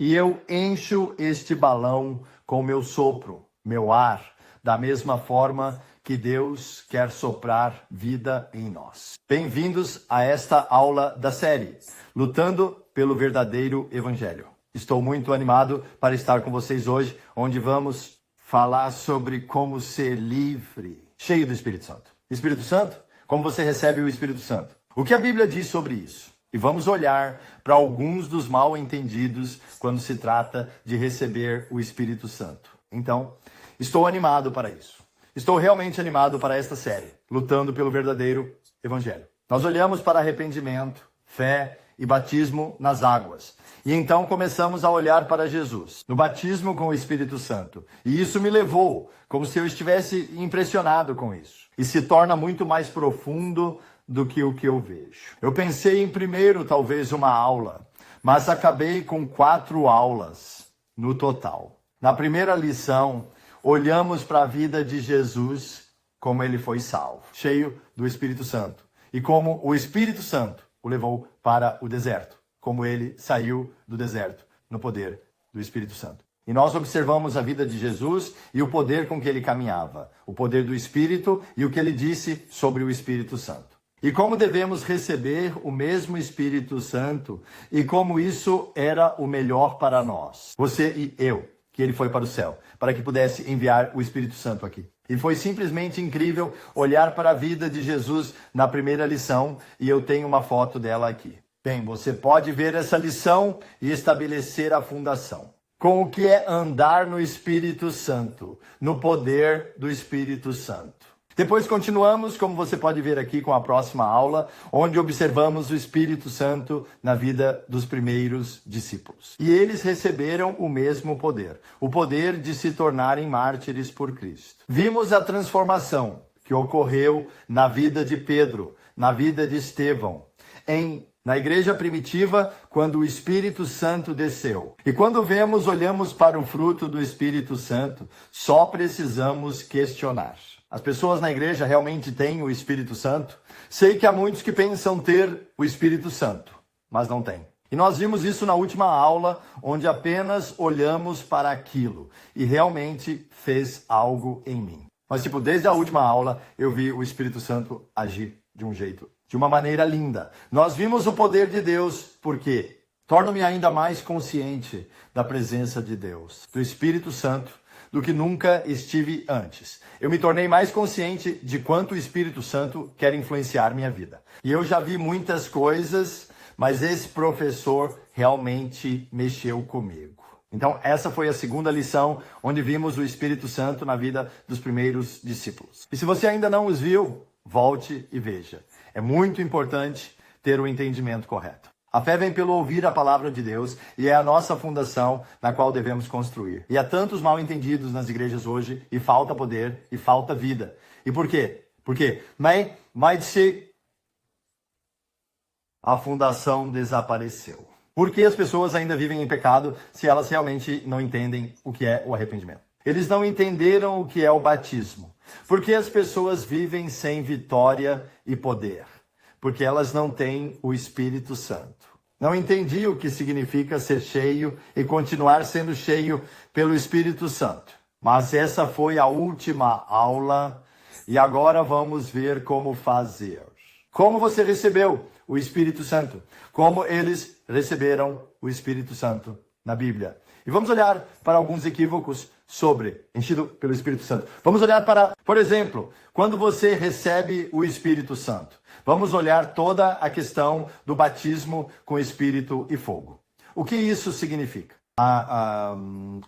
E eu encho este balão com meu sopro, meu ar, da mesma forma que Deus quer soprar vida em nós. Bem-vindos a esta aula da série, Lutando pelo Verdadeiro Evangelho. Estou muito animado para estar com vocês hoje, onde vamos falar sobre como ser livre, cheio do Espírito Santo. Espírito Santo? Como você recebe o Espírito Santo? O que a Bíblia diz sobre isso? E vamos olhar para alguns dos mal entendidos quando se trata de receber o Espírito Santo. Então, estou animado para isso. Estou realmente animado para esta série, Lutando pelo Verdadeiro Evangelho. Nós olhamos para arrependimento, fé e batismo nas águas. E então começamos a olhar para Jesus, no batismo com o Espírito Santo. E isso me levou, como se eu estivesse impressionado com isso. E se torna muito mais profundo do que o que eu vejo. Eu pensei em primeiro, talvez, uma aula, mas acabei com 4 aulas no total. Na primeira lição, olhamos para a vida de Jesus, como ele foi salvo, cheio do Espírito Santo. E como o Espírito Santo o levou para o deserto, como ele saiu do deserto no poder do Espírito Santo. E nós observamos a vida de Jesus e o poder com que ele caminhava, o poder do Espírito e o que ele disse sobre o Espírito Santo. E como devemos receber o mesmo Espírito Santo e como isso era o melhor para nós, você e eu, que ele foi para o céu, para que pudesse enviar o Espírito Santo aqui. E foi simplesmente incrível olhar para a vida de Jesus na primeira lição e eu tenho uma foto dela aqui. Bem, você pode ver essa lição e estabelecer a fundação. Com o que é andar no Espírito Santo, no poder do Espírito Santo. Depois continuamos, como você pode ver aqui, com a próxima aula, onde observamos o Espírito Santo na vida dos primeiros discípulos. E eles receberam o mesmo poder, o poder de se tornarem mártires por Cristo. Vimos a transformação que ocorreu na vida de Pedro, na vida de Estevão, na igreja primitiva, quando o Espírito Santo desceu. E quando olhamos para o fruto do Espírito Santo, só precisamos questionar. As pessoas na igreja realmente têm o Espírito Santo? Sei que há muitos que pensam ter o Espírito Santo, mas não têm. E nós vimos isso na última aula, onde apenas olhamos para aquilo e realmente fez algo em mim. Mas desde a última aula, eu vi o Espírito Santo agir de um jeito, de uma maneira linda. Nós vimos o poder de Deus, porque torna-me ainda mais consciente da presença de Deus, do Espírito Santo, do que nunca estive antes. Eu me tornei mais consciente de quanto o Espírito Santo quer influenciar minha vida. E eu já vi muitas coisas, mas esse professor realmente mexeu comigo. Então, essa foi a segunda lição, onde vimos o Espírito Santo na vida dos primeiros discípulos. E se você ainda não os viu, volte e veja. É muito importante ter o entendimento correto. A fé vem pelo ouvir a palavra de Deus e é a nossa fundação na qual devemos construir. E há tantos mal entendidos nas igrejas hoje e falta poder e falta vida. E por quê? Porque a fundação desapareceu. Por que as pessoas ainda vivem em pecado se elas realmente não entendem o que é o arrependimento? Eles não entenderam o que é o batismo. Por que as pessoas vivem sem vitória e poder? Porque elas não têm o Espírito Santo. Não entendi o que significa ser cheio e continuar sendo cheio pelo Espírito Santo. Mas essa foi a última aula e agora vamos ver como fazer. Como você recebeu o Espírito Santo? Como eles receberam o Espírito Santo na Bíblia? E vamos olhar para alguns equívocos sobre enchido pelo Espírito Santo. Vamos olhar para, por exemplo, quando você recebe o Espírito Santo. Vamos olhar toda a questão do batismo com Espírito e fogo. O que isso significa?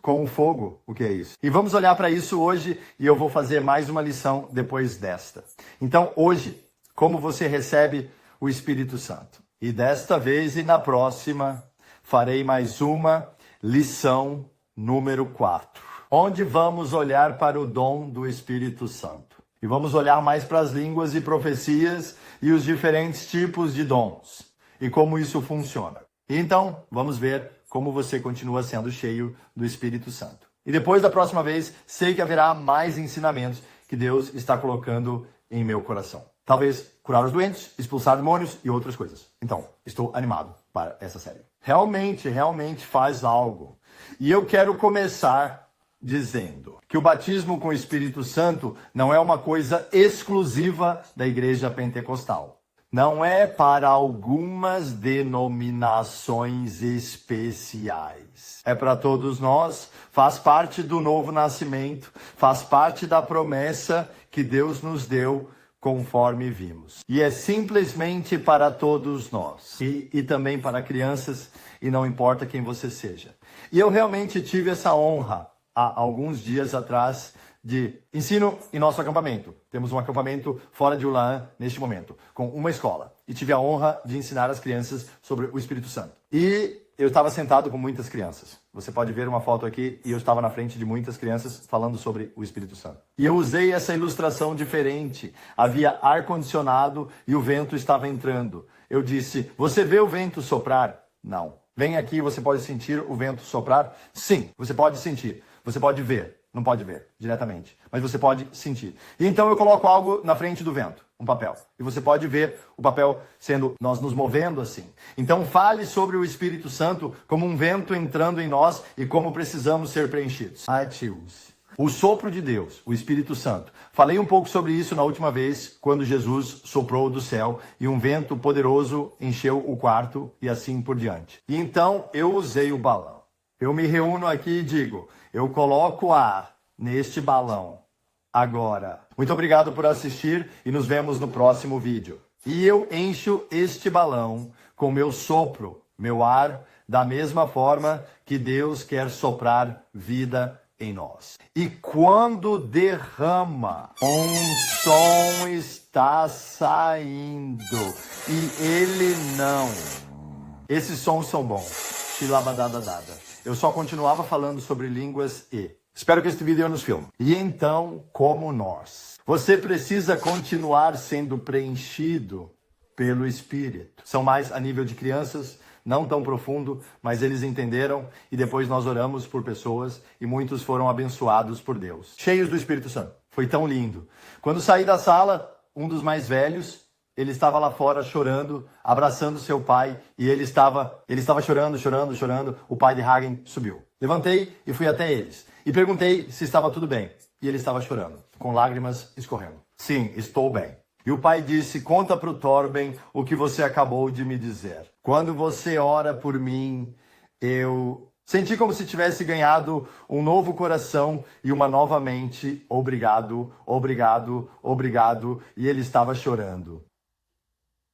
Com o fogo, o que é isso? E vamos olhar para isso hoje e eu vou fazer mais uma lição depois desta. Então, hoje, como você recebe o Espírito Santo? E desta vez e na próxima, farei mais uma lição número 4, onde vamos olhar para o dom do Espírito Santo. E vamos olhar mais para as línguas e profecias e os diferentes tipos de dons e como isso funciona. E então, vamos ver como você continua sendo cheio do Espírito Santo. E depois da próxima vez, sei que haverá mais ensinamentos que Deus está colocando em meu coração. Talvez curar os doentes, expulsar demônios e outras coisas. Então, estou animado para essa série. realmente faz algo. E eu quero começar dizendo que o batismo com o Espírito Santo não é uma coisa exclusiva da igreja pentecostal. Não é para algumas denominações especiais. É para todos nós, faz parte do novo nascimento, faz parte da promessa que Deus nos deu, conforme vimos. E é simplesmente para todos nós. E também para crianças, e não importa quem você seja. E eu realmente tive essa honra, há alguns dias atrás, de ensino em nosso acampamento. Temos um acampamento fora de Ulaã neste momento, com uma escola. E tive a honra de ensinar as crianças sobre o Espírito Santo. E eu estava sentado com muitas crianças. Você pode ver uma foto aqui e eu estava na frente de muitas crianças falando sobre o Espírito Santo. E eu usei essa ilustração diferente. Havia ar-condicionado e o vento estava entrando. Eu disse, você vê o vento soprar? Não. Vem aqui, você pode sentir o vento soprar? Sim, você pode sentir. Você pode ver. Não pode ver diretamente, mas você pode sentir. E então eu coloco algo na frente do vento, um papel. E você pode ver o papel sendo, nós nos movendo assim. Então fale sobre o Espírito Santo como um vento entrando em nós e como precisamos ser preenchidos. O sopro de Deus, o Espírito Santo. Falei um pouco sobre isso na última vez, quando Jesus soprou do céu e um vento poderoso encheu o quarto e assim por diante. E então eu usei o balão. Eu me reúno aqui e digo, eu coloco ar neste balão agora. Muito obrigado por assistir e nos vemos no próximo vídeo. E eu encho este balão com meu sopro, meu ar, da mesma forma que Deus quer soprar vida em nós. E quando derrama, um som está saindo e ele não. Esses sons são bons. Xilabadadadada. Eu só continuava falando sobre línguas e... Espero que este vídeo nos filme. E então, como nós? Você precisa continuar sendo preenchido pelo Espírito. São mais a nível de crianças, não tão profundo, mas eles entenderam e depois nós oramos por pessoas e muitos foram abençoados por Deus. Cheios do Espírito Santo. Foi tão lindo. Quando saí da sala, um dos mais velhos, ele estava lá fora chorando, abraçando seu pai, e ele estava chorando. O pai de Hagen subiu. Levantei e fui até eles. E perguntei se estava tudo bem. E ele estava chorando, com lágrimas escorrendo. Sim, estou bem. E o pai disse, conta para o Torben o que você acabou de me dizer. Quando você ora por mim, eu senti como se tivesse ganhado um novo coração e uma nova mente. Obrigado. E ele estava chorando.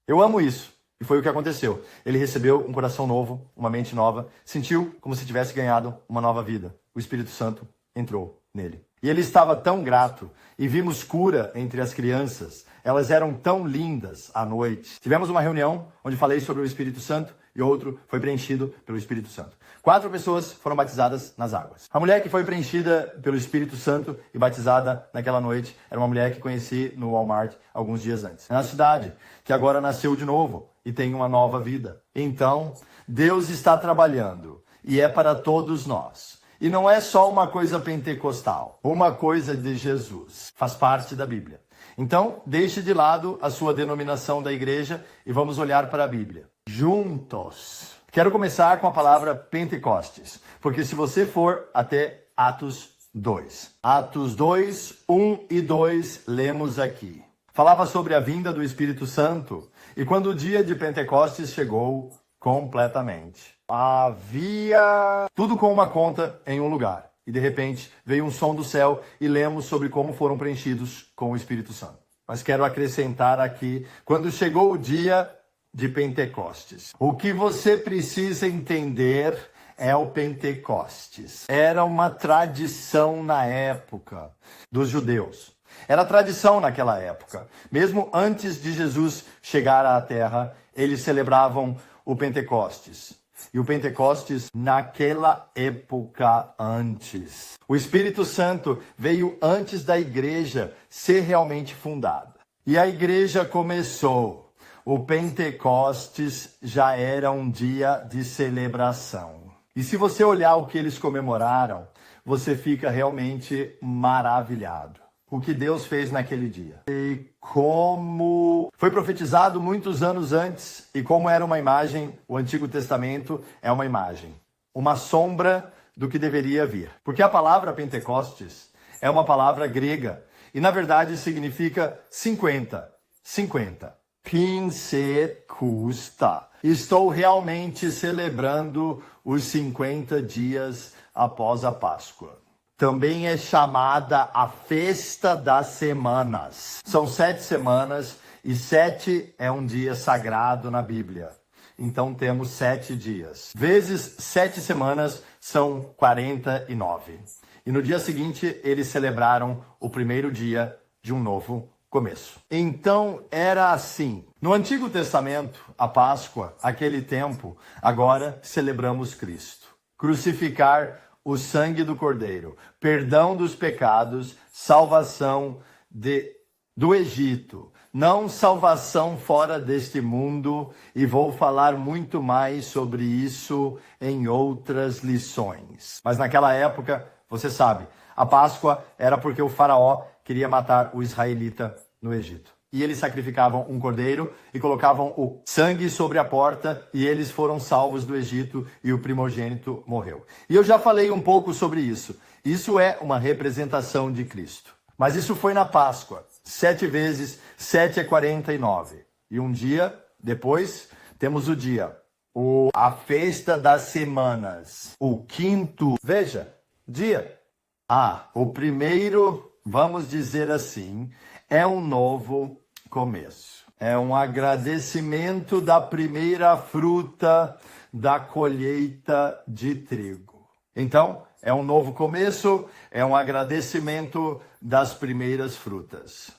Eu amo isso. E foi o que aconteceu. Ele recebeu um coração novo, uma mente nova, sentiu como se tivesse ganhado uma nova vida. O Espírito Santo entrou nele. E ele estava tão grato. E vimos cura entre as crianças. Elas eram tão lindas à noite. Tivemos uma reunião onde falei sobre o Espírito Santo e outro foi preenchido pelo Espírito Santo. 4 pessoas foram batizadas nas águas. A mulher que foi preenchida pelo Espírito Santo e batizada naquela noite era uma mulher que conheci no Walmart alguns dias antes. Na cidade, que agora nasceu de novo e tem uma nova vida. Então, Deus está trabalhando e é para todos nós. E não é só uma coisa pentecostal, uma coisa de Jesus. Faz parte da Bíblia. Então, deixe de lado a sua denominação da igreja e vamos olhar para a Bíblia. Juntos. Quero começar com a palavra Pentecostes, porque se você for até Atos 2. Atos 2, 1 e 2, lemos aqui. Falava sobre a vinda do Espírito Santo e quando o dia de Pentecostes chegou completamente. Havia tudo com uma conta em um lugar. E de repente veio um som do céu e lemos sobre como foram preenchidos com o Espírito Santo. Mas quero acrescentar aqui, quando chegou o dia de Pentecostes. O que você precisa entender é o Pentecostes. Era uma tradição na época dos judeus. Era tradição naquela época. Mesmo antes de Jesus chegar à terra, eles celebravam o Pentecostes. E o Pentecostes naquela época antes. O Espírito Santo veio antes da igreja ser realmente fundada. E a igreja começou. O Pentecostes já era um dia de celebração. E se você olhar o que eles comemoraram, você fica realmente maravilhado. o que Deus fez naquele dia. E como foi profetizado muitos anos antes, e como era uma imagem, o Antigo Testamento é uma imagem, uma sombra do que deveria vir. Porque a palavra Pentecostes é uma palavra grega, e na verdade significa 50. 50. Pentecosta. Estou realmente celebrando os 50 dias após a Páscoa. Também é chamada a Festa das Semanas. São 7 semanas e 7 é um dia sagrado na Bíblia. Então temos 7 dias. Vezes 7 semanas são 49. E no dia seguinte eles celebraram o primeiro dia de um novo começo. Então era assim. No Antigo Testamento, a Páscoa, aquele tempo, agora celebramos Cristo. Crucificar o sangue do Cordeiro, perdão dos pecados, salvação do Egito, não salvação fora deste mundo, e vou falar muito mais sobre isso em outras lições. Mas naquela época, você sabe, a Páscoa era porque o faraó queria matar o israelita no Egito. E eles sacrificavam um cordeiro e colocavam o sangue sobre a porta, e eles foram salvos do Egito e o primogênito morreu. E eu já falei um pouco sobre isso. Isso é uma representação de Cristo. Mas isso foi na Páscoa. 7 vezes 7 é 49. E um dia depois temos o dia, a Festa das Semanas. O 5º, veja, dia. O primeiro, vamos dizer assim, é um novo começo. É um agradecimento da primeira fruta da colheita de trigo. Então, é um novo começo, é um agradecimento das primeiras frutas.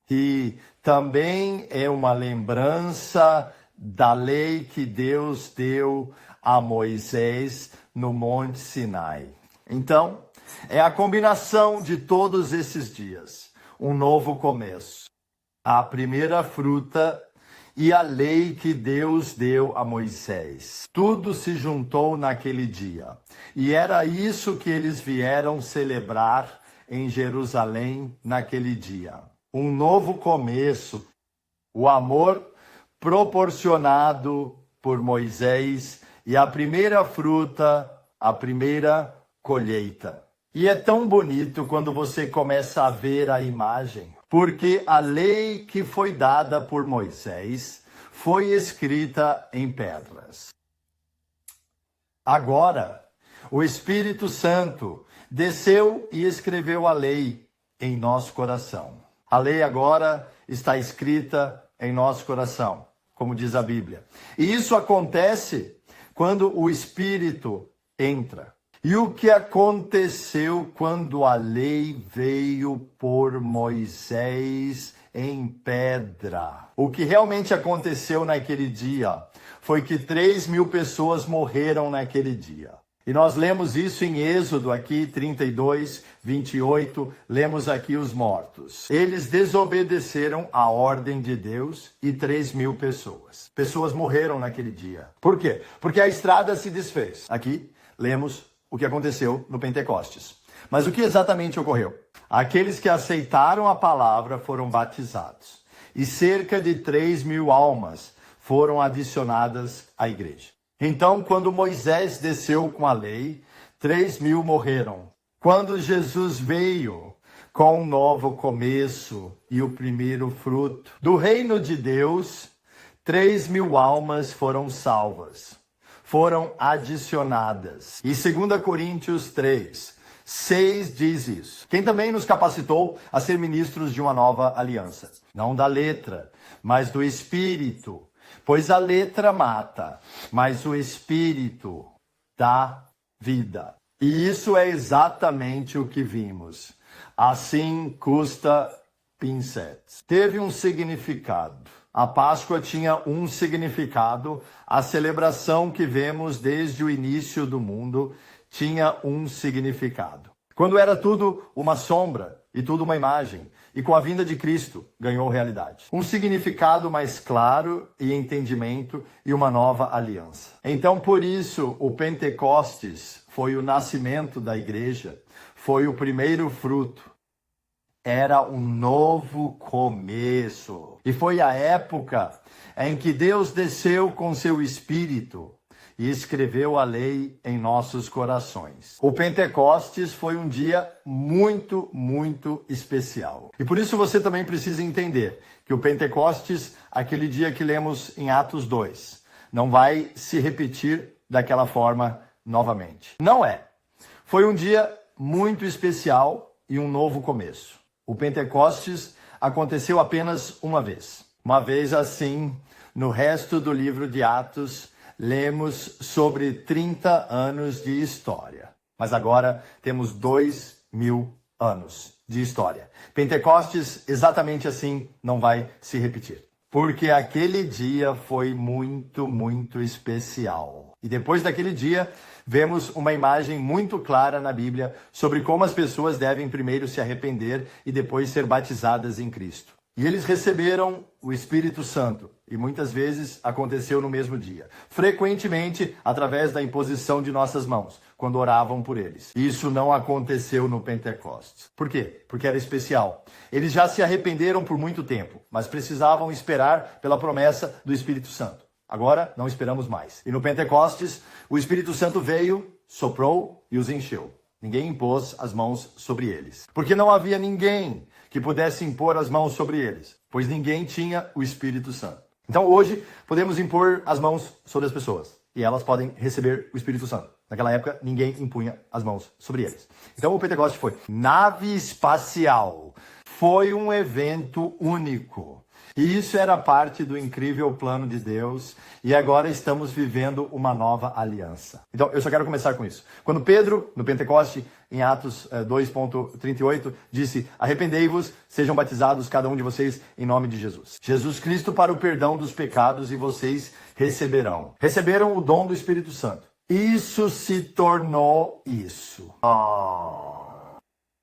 E também é uma lembrança da lei que Deus deu a Moisés no Monte Sinai. Então, é a combinação de todos esses dias. Um novo começo, a primeira fruta e a lei que Deus deu a Moisés. Tudo se juntou naquele dia. E era isso que eles vieram celebrar em Jerusalém naquele dia. Um novo começo, o amor proporcionado por Moisés e a primeira fruta, a primeira colheita. E é tão bonito quando você começa a ver a imagem, porque a lei que foi dada por Moisés foi escrita em pedras. Agora, o Espírito Santo desceu e escreveu a lei em nosso coração. A lei agora está escrita em nosso coração, como diz a Bíblia. E isso acontece quando o Espírito entra. E o que aconteceu quando a lei veio por Moisés em pedra? O que realmente aconteceu naquele dia foi que 3.000 pessoas morreram naquele dia. E nós lemos isso em Êxodo aqui, 32, 28, lemos aqui os mortos. Eles desobedeceram a ordem de Deus e 3.000 pessoas. Pessoas morreram naquele dia. Por quê? Porque a estrada se desfez. Aqui lemos o que aconteceu no Pentecostes. Mas o que exatamente ocorreu? Aqueles que aceitaram a palavra foram batizados. E cerca de 3.000 almas foram adicionadas à igreja. Então, quando Moisés desceu com a lei, 3.000 morreram. Quando Jesus veio com um novo começo e o primeiro fruto do reino de Deus, 3.000 almas foram salvas. Foram adicionadas. E 2 Coríntios 3, 6 diz isso. Quem também nos capacitou a ser ministros de uma nova aliança. Não da letra, mas do Espírito. Pois a letra mata, mas o Espírito dá vida. E isso é exatamente o que vimos. Assim custa pincetes. Teve um significado. A Páscoa tinha um significado, a celebração que vemos desde o início do mundo tinha um significado. Quando era tudo uma sombra e tudo uma imagem, e com a vinda de Cristo ganhou realidade. Um significado mais claro e entendimento e uma nova aliança. Então, por isso, o Pentecostes foi o nascimento da igreja, foi o primeiro fruto. Era um novo começo. E foi a época em que Deus desceu com seu Espírito e escreveu a lei em nossos corações. O Pentecostes foi um dia muito, muito especial. E por isso você também precisa entender que o Pentecostes, aquele dia que lemos em Atos 2, não vai se repetir daquela forma novamente. Não é. Foi um dia muito especial e um novo começo. O Pentecostes aconteceu apenas uma vez. Uma vez assim, no resto do livro de Atos, lemos sobre 30 anos de história. Mas agora temos 2000 anos de história. Pentecostes, exatamente assim, não vai se repetir. Porque aquele dia foi muito, muito especial. E depois daquele dia, vemos uma imagem muito clara na Bíblia sobre como as pessoas devem primeiro se arrepender e depois ser batizadas em Cristo. E eles receberam o Espírito Santo. E muitas vezes aconteceu no mesmo dia. Frequentemente, através da imposição de nossas mãos, quando oravam por eles. Isso não aconteceu no Pentecostes. Por quê? Porque era especial. Eles já se arrependeram por muito tempo, mas precisavam esperar pela promessa do Espírito Santo. Agora, não esperamos mais. E no Pentecostes, o Espírito Santo veio, soprou e os encheu. Ninguém impôs as mãos sobre eles. Porque não havia ninguém que pudesse impor as mãos sobre eles, pois ninguém tinha o Espírito Santo. Então hoje podemos impor as mãos sobre as pessoas e elas podem receber o Espírito Santo. Naquela época ninguém impunha as mãos sobre eles. Então o Pentecostes foi nave espacial. Foi um evento único. E isso era parte do incrível plano de Deus. E agora estamos vivendo uma nova aliança. Então, eu só quero começar com isso. Quando Pedro, no Pentecoste, em Atos 2:38, disse: arrependei-vos, sejam batizados cada um de vocês em nome de Jesus. Jesus Cristo para o perdão dos pecados e vocês receberão. Receberam o dom do Espírito Santo. Isso se tornou isso.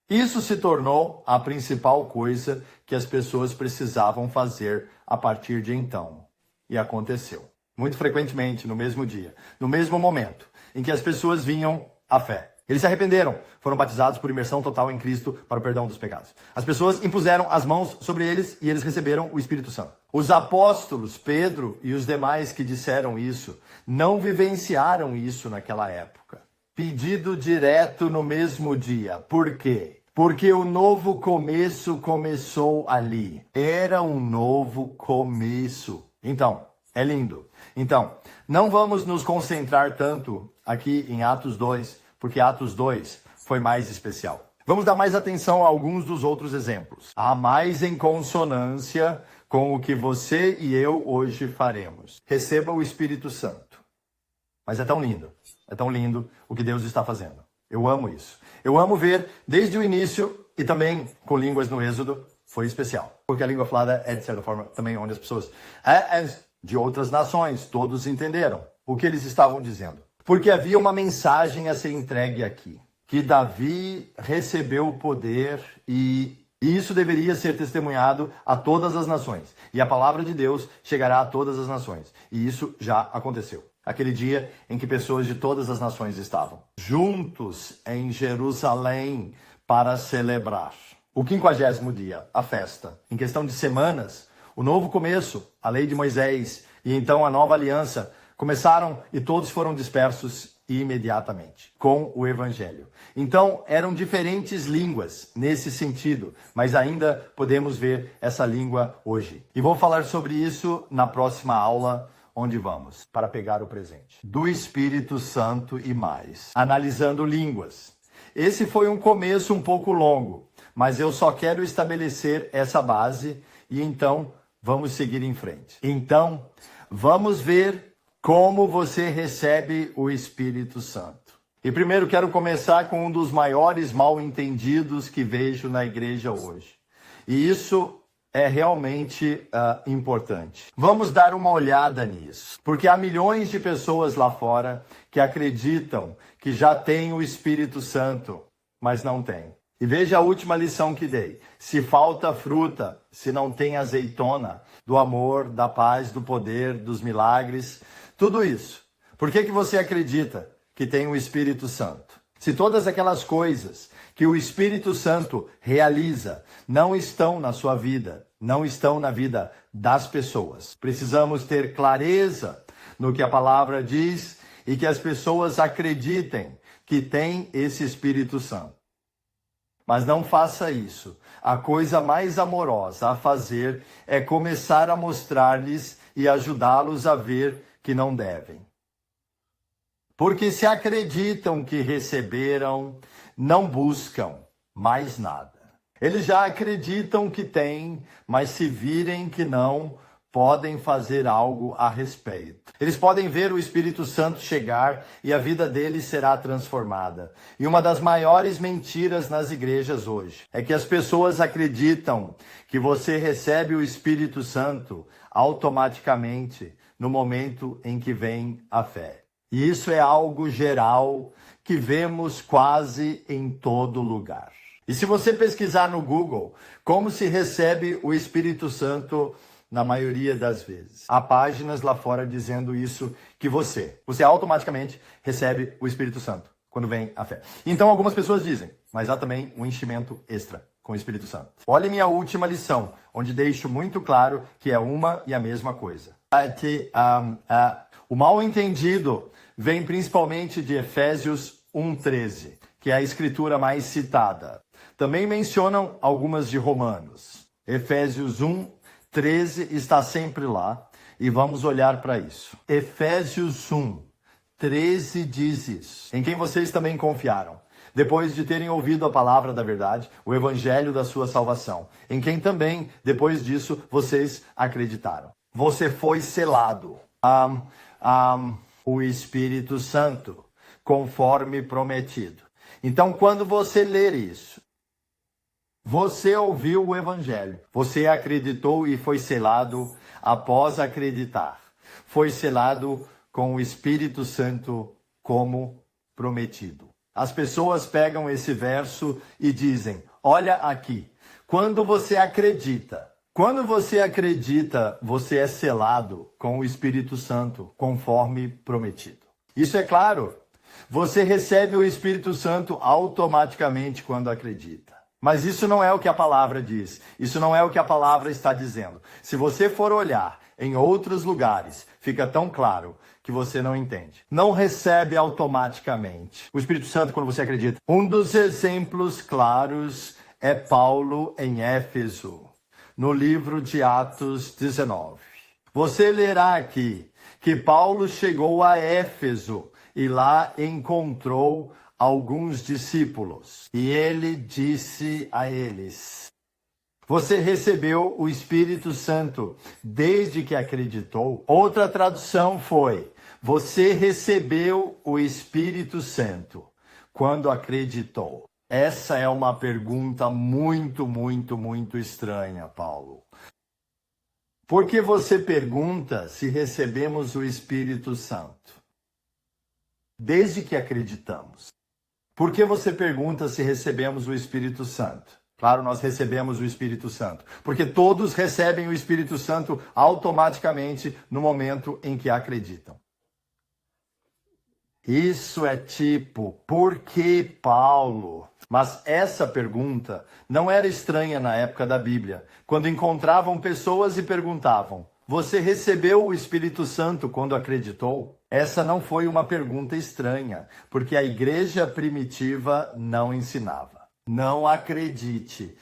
Isso se tornou a principal coisa que as pessoas precisavam fazer a partir de então. E aconteceu. Muito frequentemente, no mesmo dia, no mesmo momento em que as pessoas vinham à fé. Eles se arrependeram, foram batizados por imersão total em Cristo para o perdão dos pecados. As pessoas impuseram as mãos sobre eles e eles receberam o Espírito Santo. Os apóstolos, Pedro e os demais que disseram isso, não vivenciaram isso naquela época. Pedido direto no mesmo dia. Por quê? Porque o novo começo começou ali. Era um novo começo. Então, é lindo. Então, não vamos nos concentrar tanto aqui em Atos 2, porque Atos 2 foi mais especial. Vamos dar mais atenção a alguns dos outros exemplos. Há mais em consonância com o que você e eu hoje faremos. Receba o Espírito Santo. Mas é tão lindo o que Deus está fazendo. Eu amo isso. Eu amo ver desde o início e também com línguas no Êxodo, foi especial. Porque a língua falada é, de certa forma, também onde as pessoas de outras nações, todos entenderam o que eles estavam dizendo. Porque havia uma mensagem a ser entregue aqui. Que Davi recebeu o poder e isso deveria ser testemunhado a todas as nações. E a palavra de Deus chegará a todas as nações. E isso já aconteceu. Aquele dia em que pessoas de todas as nações estavam juntos em Jerusalém para celebrar o 50º dia, a festa. Em questão de semanas, o novo começo, a lei de Moisés e então a nova aliança começaram e todos foram dispersos imediatamente com o evangelho. Então eram diferentes línguas nesse sentido, mas ainda podemos ver essa língua hoje. E vou falar sobre isso na próxima aula. Onde vamos? Para pegar o presente. Do Espírito Santo e mais. Analisando línguas. Esse foi um começo um pouco longo, mas eu só quero estabelecer essa base e então vamos seguir em frente. Então, vamos ver como você recebe o Espírito Santo. E primeiro quero começar com um dos maiores mal-entendidos que vejo na igreja hoje. E isso é realmente importante. Vamos dar uma olhada nisso, porque há milhões de pessoas lá fora que acreditam que já têm o Espírito Santo, mas não têm. E veja a última lição que dei. Se falta fruta, se não tem azeitona, do amor, da paz, do poder, dos milagres, tudo isso. Por que você acredita que tem o Espírito Santo? Se todas aquelas coisas que o Espírito Santo realiza não estão na sua vida, não estão na vida das pessoas, precisamos ter clareza no que a palavra diz e que as pessoas acreditem que tem esse Espírito Santo. Mas não faça isso. A coisa mais amorosa a fazer é começar a mostrar-lhes e ajudá-los a ver que não devem. Porque se acreditam que receberam, não buscam mais nada. Eles já acreditam que têm, mas se virem que não, podem fazer algo a respeito. Eles podem ver o Espírito Santo chegar e a vida deles será transformada. E uma das maiores mentiras nas igrejas hoje é que as pessoas acreditam que você recebe o Espírito Santo automaticamente no momento em que vem a fé. E isso é algo geral que vemos quase em todo lugar. E se você pesquisar no Google como se recebe o Espírito Santo, na maioria das vezes, há páginas lá fora dizendo isso, que você automaticamente recebe o Espírito Santo quando vem a fé. Então algumas pessoas dizem, mas há também um enchimento extra com o Espírito Santo. Olha minha última lição, onde deixo muito claro que é uma e a mesma coisa. O mal entendido vem principalmente de Efésios 1:13, que é a escritura mais citada. Também mencionam algumas de Romanos. Efésios 1:13 está sempre lá e vamos olhar para isso. Efésios 1:13 diz isso. Em quem vocês também confiaram, depois de terem ouvido a palavra da verdade, o evangelho da sua salvação. Em quem também, depois disso, vocês acreditaram. Você foi selado. O Espírito Santo, conforme prometido. Então, quando você ler isso, você ouviu o evangelho, você acreditou e foi selado após acreditar. Foi selado com o Espírito Santo como prometido. As pessoas pegam esse verso e dizem, olha aqui, quando você acredita, você é selado com o Espírito Santo, conforme prometido. Isso é claro, você recebe o Espírito Santo automaticamente quando acredita. Mas isso não é o que a palavra diz, isso não é o que a palavra está dizendo. Se você for olhar em outros lugares, fica tão claro que você não entende. Não recebe automaticamente o Espírito Santo quando você acredita. Um dos exemplos claros é Paulo em Éfeso, no livro de Atos 19. Você lerá aqui que Paulo chegou a Éfeso e lá encontrou alguns discípulos. E ele disse a eles, você recebeu o Espírito Santo desde que acreditou? Outra tradução foi, você recebeu o Espírito Santo quando acreditou. Essa é uma pergunta muito estranha, Paulo. Por que você pergunta se recebemos o Espírito Santo desde que acreditamos? Por que você pergunta se recebemos o Espírito Santo? Claro, nós recebemos o Espírito Santo, porque todos recebem o Espírito Santo automaticamente no momento em que acreditam. Isso é tipo, por que Paulo? Mas essa pergunta não era estranha na época da Bíblia, quando encontravam pessoas e perguntavam, você recebeu o Espírito Santo quando acreditou? Essa não foi uma pergunta estranha, porque a igreja primitiva não ensinava. Não acredite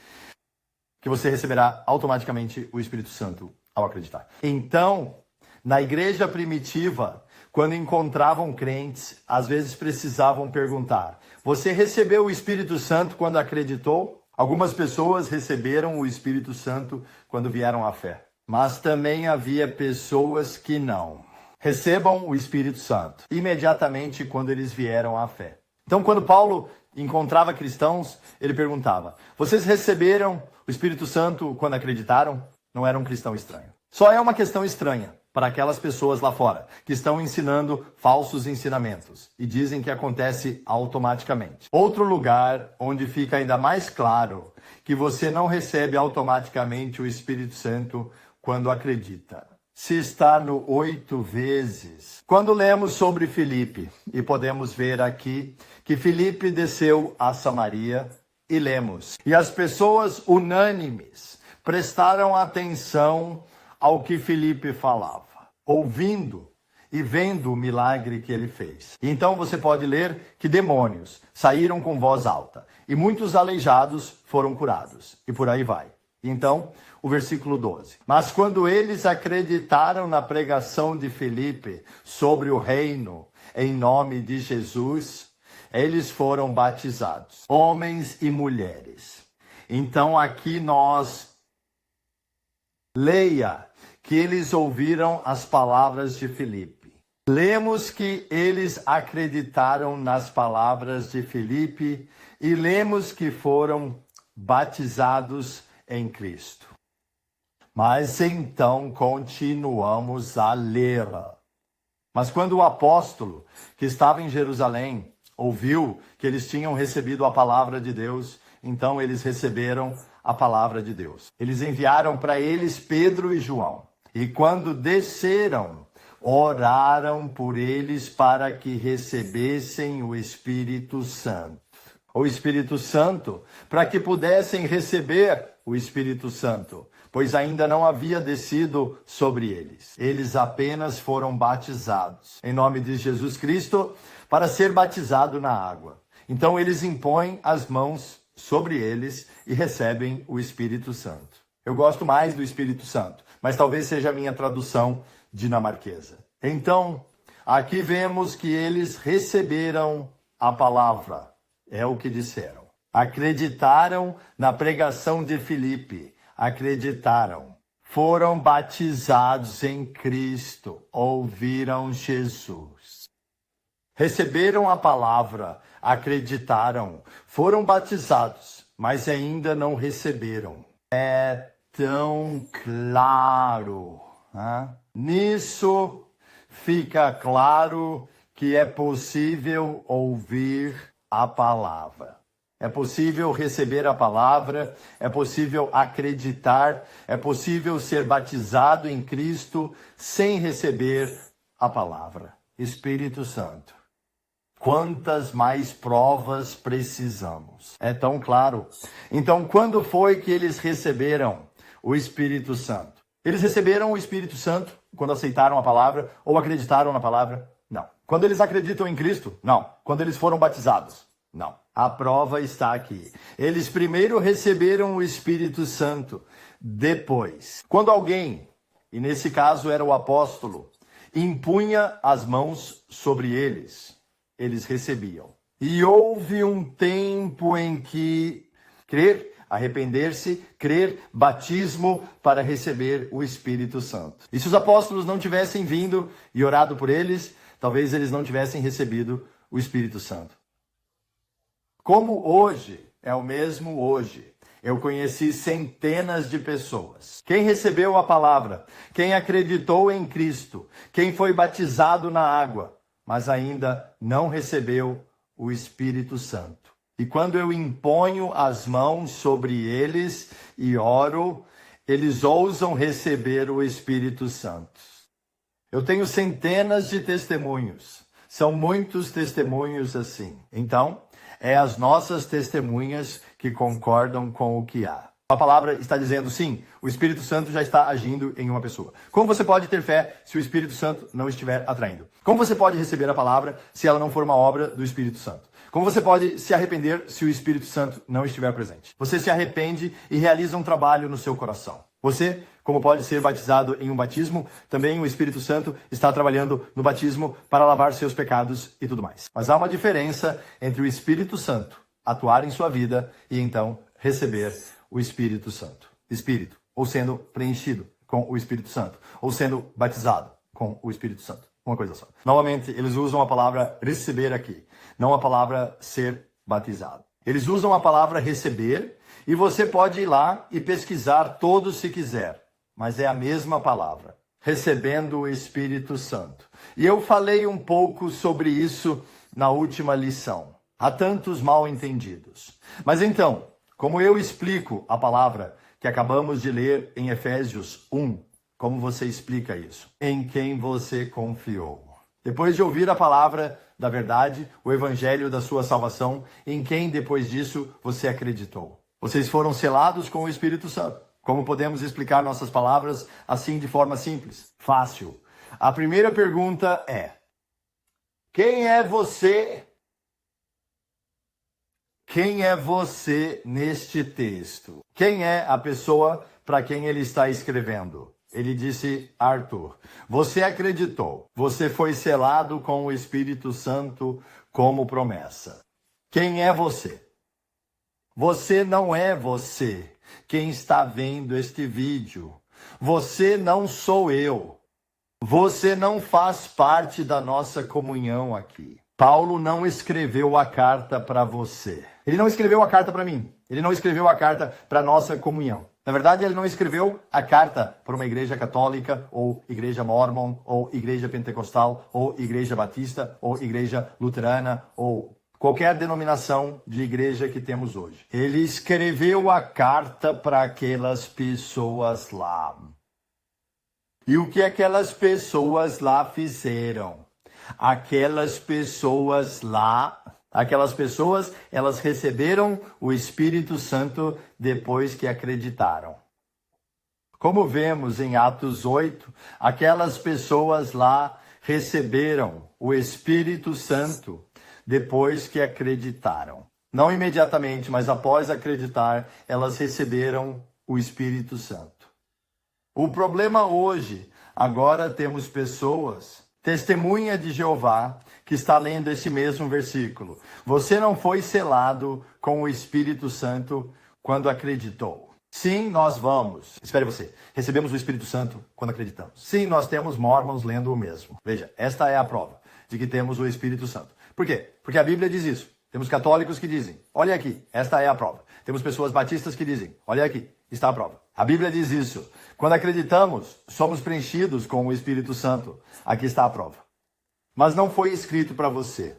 que você receberá automaticamente o Espírito Santo ao acreditar. Então, na igreja primitiva, quando encontravam crentes, às vezes precisavam perguntar, você recebeu o Espírito Santo quando acreditou? Algumas pessoas receberam o Espírito Santo quando vieram à fé. Mas também havia pessoas que não. Recebam o Espírito Santo imediatamente quando eles vieram à fé. Então, quando Paulo encontrava cristãos, ele perguntava, vocês receberam o Espírito Santo quando acreditaram? Não era um cristão estranho. Só é uma questão estranha para aquelas pessoas lá fora que estão ensinando falsos ensinamentos e dizem que acontece automaticamente. Outro lugar onde fica ainda mais claro que você não recebe automaticamente o Espírito Santo quando acredita se está no 8 vezes. Quando lemos sobre Filipe, e podemos ver aqui que Filipe desceu a Samaria, e lemos, e as pessoas unânimes prestaram atenção ao que Filipe falava, ouvindo e vendo o milagre que ele fez. Então você pode ler que demônios saíram com voz alta, e muitos aleijados foram curados, e por aí vai. Então, o versículo 12. Mas quando eles acreditaram na pregação de Filipe sobre o reino em nome de Jesus, eles foram batizados, homens e mulheres. Então aqui leia que eles ouviram as palavras de Filipe. Lemos que eles acreditaram nas palavras de Filipe e lemos que foram batizados em Cristo. Mas então continuamos a ler. Mas quando o apóstolo que estava em Jerusalém ouviu que eles tinham recebido a palavra de Deus, então eles receberam a palavra de Deus. Eles enviaram para eles Pedro e João. E quando desceram, oraram por eles para que recebessem o Espírito Santo. O Espírito Santo, para que pudessem receber o Espírito Santo, pois ainda não havia descido sobre eles. Eles apenas foram batizados em nome de Jesus Cristo para ser batizado na água. Então eles impõem as mãos sobre eles e recebem o Espírito Santo. Eu gosto mais do Espírito Santo, mas talvez seja a minha tradução dinamarquesa. Então, aqui vemos que eles receberam a palavra, é o que disseram. Acreditaram na pregação de Filipe, acreditaram. Foram batizados em Cristo, ouviram Jesus. Receberam a palavra, acreditaram, foram batizados, mas ainda não receberam. É tão claro. Nisso fica claro que é possível ouvir a palavra. É possível receber a palavra, é possível acreditar, é possível ser batizado em Cristo sem receber a palavra. Espírito Santo. Quantas mais provas precisamos? É tão claro. Então, quando foi que eles receberam o Espírito Santo? Eles receberam o Espírito Santo quando aceitaram a palavra ou acreditaram na palavra? Não. Quando eles acreditam em Cristo? Não. Quando eles foram batizados? Não. A prova está aqui. Eles primeiro receberam o Espírito Santo, depois. Quando alguém, e nesse caso era o apóstolo, impunha as mãos sobre eles, eles recebiam. E houve um tempo em que crer, arrepender-se, crer, batismo para receber o Espírito Santo. E se os apóstolos não tivessem vindo e orado por eles, talvez eles não tivessem recebido o Espírito Santo. Como hoje, é o mesmo hoje. Eu conheci centenas de pessoas. Quem recebeu a palavra, quem acreditou em Cristo, quem foi batizado na água, mas ainda não recebeu o Espírito Santo. E quando eu imponho as mãos sobre eles e oro, eles ousam receber o Espírito Santo. Eu tenho centenas de testemunhos. São muitos testemunhos assim. Então, é as nossas testemunhas que concordam com o que há. A palavra está dizendo, sim, o Espírito Santo já está agindo em uma pessoa. Como você pode ter fé se o Espírito Santo não estiver atraindo? Como você pode receber a palavra se ela não for uma obra do Espírito Santo? Como você pode se arrepender se o Espírito Santo não estiver presente? Você se arrepende e realiza um trabalho no seu coração. Você, como pode ser batizado em um batismo, também o Espírito Santo está trabalhando no batismo para lavar seus pecados e tudo mais. Mas há uma diferença entre o Espírito Santo atuar em sua vida e então receber o Espírito Santo. Espírito, ou sendo preenchido com o Espírito Santo, ou sendo batizado com o Espírito Santo. Uma coisa só. Novamente, eles usam a palavra receber aqui, não a palavra ser batizado. Eles usam a palavra receber e você pode ir lá e pesquisar todos se quiser, mas é a mesma palavra, recebendo o Espírito Santo. E eu falei um pouco sobre isso na última lição. Há tantos mal entendidos. Mas então, como eu explico a palavra que acabamos de ler em Efésios 1, Como você explica isso? Em quem você confiou? Depois de ouvir a palavra da verdade, o evangelho da sua salvação, em quem depois disso você acreditou? Vocês foram selados com o Espírito Santo. Como podemos explicar nossas palavras assim de forma simples? Fácil. A primeira pergunta é: quem é você? Quem é você neste texto? Quem é a pessoa para quem ele está escrevendo? Ele disse: Arthur, você acreditou, você foi selado com o Espírito Santo como promessa. Quem é você? Você não é você, quem está vendo este vídeo. Você não sou eu. Você não faz parte da nossa comunhão aqui. Paulo não escreveu a carta para você. Ele não escreveu a carta para mim. Ele não escreveu a carta para a nossa comunhão. Na verdade, ele não escreveu a carta para uma igreja católica, ou igreja mormon, ou igreja pentecostal, ou igreja batista, ou igreja luterana, ou qualquer denominação de igreja que temos hoje. Ele escreveu a carta para aquelas pessoas lá. E o que aquelas pessoas lá fizeram? Aquelas pessoas, elas receberam o Espírito Santo depois que acreditaram. Como vemos em Atos 8, aquelas pessoas lá receberam o Espírito Santo depois que acreditaram. Não imediatamente, mas após acreditar, elas receberam o Espírito Santo. O problema hoje, agora temos pessoas, testemunha de Jeová, que está lendo esse mesmo versículo. Você não foi selado com o Espírito Santo quando acreditou. Sim, nós vamos. Espere você. Recebemos o Espírito Santo quando acreditamos. Sim, nós temos mormons lendo o mesmo. Veja, esta é a prova de que temos o Espírito Santo. Por quê? Porque a Bíblia diz isso. Temos católicos que dizem, olha aqui, esta é a prova. Temos pessoas batistas que dizem, olha aqui, está a prova. A Bíblia diz isso. Quando acreditamos, somos preenchidos com o Espírito Santo. Aqui está a prova. Mas não foi escrito para você.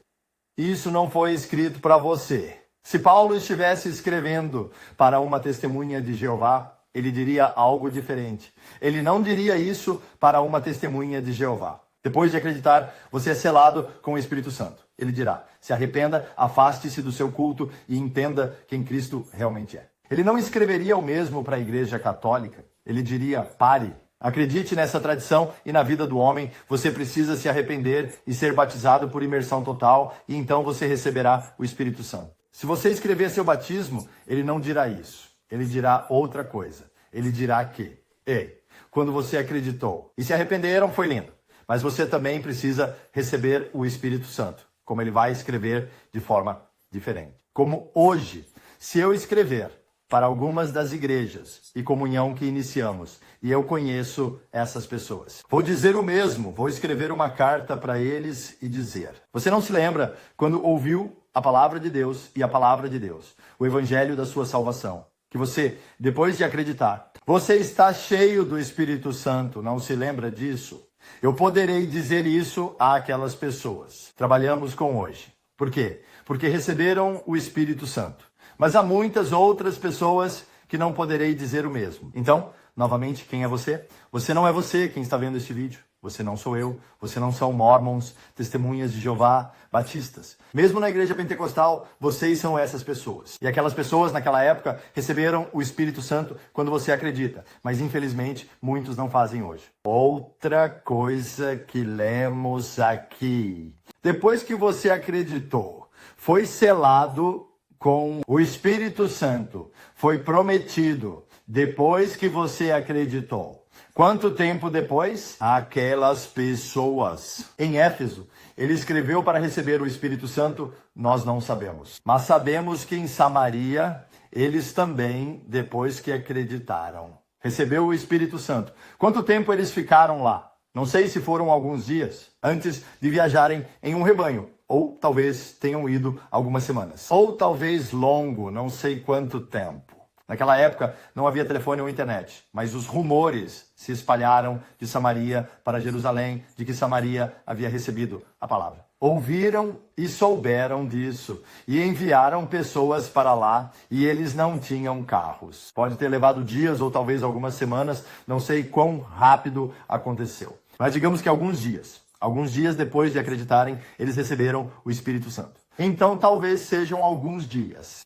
Isso não foi escrito para você. Se Paulo estivesse escrevendo para uma testemunha de Jeová, ele diria algo diferente. Ele não diria isso para uma testemunha de Jeová. Depois de acreditar, você é selado com o Espírito Santo. Ele dirá, se arrependa, afaste-se do seu culto e entenda quem Cristo realmente é. Ele não escreveria o mesmo para a Igreja Católica. Ele diria, pare, acredite nessa tradição e na vida do homem. Você precisa se arrepender e ser batizado por imersão total e então você receberá o Espírito Santo. Se você escrever seu batismo, ele não dirá isso. Ele dirá outra coisa. Ele dirá que, ei, quando você acreditou e se arrependeram, foi lindo. Mas você também precisa receber o Espírito Santo, como ele vai escrever de forma diferente. Como hoje, se eu escrever para algumas das igrejas e comunhão que iniciamos, e eu conheço essas pessoas, vou dizer o mesmo, vou escrever uma carta para eles e dizer, você não se lembra quando ouviu a palavra de Deus e a palavra de Deus, o evangelho da sua salvação, que você, depois de acreditar, você está cheio do Espírito Santo, não se lembra disso? Eu poderei dizer isso àquelas pessoas. Trabalhamos com hoje. Por quê? Porque receberam o Espírito Santo. Mas há muitas outras pessoas que não poderei dizer o mesmo. Então, novamente, quem é você? Você não é você quem está vendo este vídeo. Você não sou eu. Você não são mormons, testemunhas de Jeová, batistas. Mesmo na igreja pentecostal, vocês são essas pessoas. E aquelas pessoas, naquela época, receberam o Espírito Santo quando você acredita. Mas, infelizmente, muitos não fazem hoje. Outra coisa que lemos aqui. Depois que você acreditou, foi selado com o Espírito Santo, foi prometido depois que você acreditou. Quanto tempo depois? Aquelas pessoas. Em Éfeso, ele escreveu para receber o Espírito Santo, nós não sabemos. Mas sabemos que em Samaria, eles também, depois que acreditaram, recebeu o Espírito Santo. Quanto tempo eles ficaram lá? Não sei se foram alguns dias antes de viajarem em um rebanho. Ou talvez tenham ido algumas semanas. Ou talvez longo, não sei quanto tempo. Naquela época não havia telefone ou internet, mas os rumores se espalharam de Samaria para Jerusalém, de que Samaria havia recebido a palavra. ouviram e souberam disso, e enviaram pessoas para lá, e eles não tinham carros. Pode ter levado dias ou talvez algumas semanas, não sei quão rápido aconteceu. Mas digamos que alguns dias depois de acreditarem, eles receberam o Espírito Santo. Então talvez sejam alguns dias,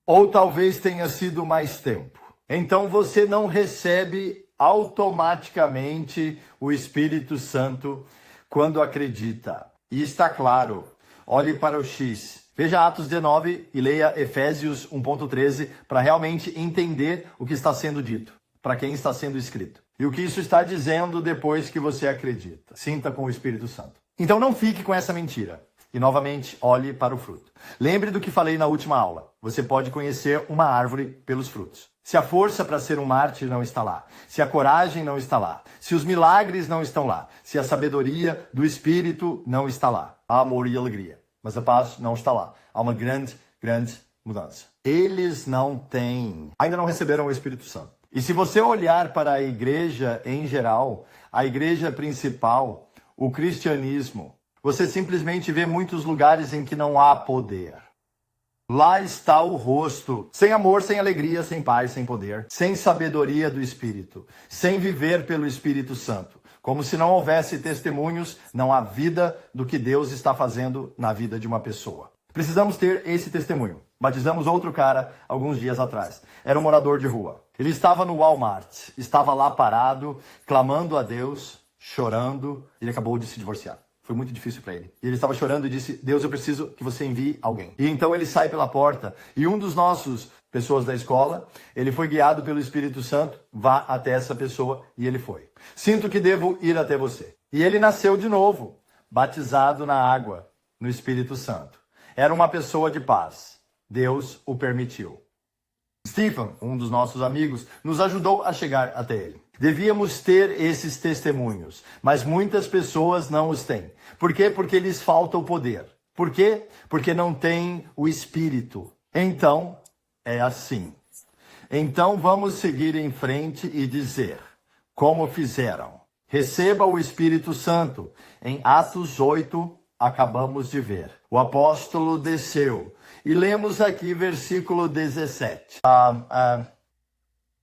ou talvez tenha sido mais tempo. Então você não recebe automaticamente o Espírito Santo quando acredita. E está claro, olhe para o X. Veja Atos 19 e leia Efésios 1.13 para realmente entender o que está sendo dito, para quem está sendo escrito. E o que isso está dizendo depois que você acredita. Sinta com o Espírito Santo. Então não fique com essa mentira. E novamente, olhe para o fruto. Lembre do que falei na última aula. Você pode conhecer uma árvore pelos frutos. Se a força para ser um mártir não está lá, se a coragem não está lá, se os milagres não estão lá, se a sabedoria do Espírito não está lá, há amor e alegria. Mas a paz não está lá. Há uma grande mudança. Eles ainda não receberam o Espírito Santo. E se você olhar para a igreja em geral, a igreja principal, o cristianismo, você simplesmente vê muitos lugares em que não há poder. Lá está o rosto, sem amor, sem alegria, sem paz, sem poder, sem sabedoria do Espírito, sem viver pelo Espírito Santo. Como se não houvesse testemunhos, não há vida do que Deus está fazendo na vida de uma pessoa. Precisamos ter esse testemunho. Batizamos outro cara alguns dias atrás. Era um morador de rua. Ele estava no Walmart, estava lá parado, clamando a Deus, chorando. Ele acabou de se divorciar. Foi muito difícil para ele. E ele estava chorando e disse, Deus, eu preciso que você envie alguém. E então ele sai pela porta. E um dos nossos pessoas da escola, ele foi guiado pelo Espírito Santo, vá até essa pessoa, e ele foi. Sinto que devo ir até você. E ele nasceu de novo, batizado na água, no Espírito Santo. Era uma pessoa de paz. Deus o permitiu. Stephen, um dos nossos amigos, nos ajudou a chegar até ele. Devíamos ter esses testemunhos, mas muitas pessoas não os têm. Por quê? Porque lhes falta o poder. Por quê? Porque não tem o Espírito. Então, é assim. Então, vamos seguir em frente e dizer, como fizeram. Receba o Espírito Santo. Em Atos 8, acabamos de ver. O apóstolo desceu. E lemos aqui versículo 17.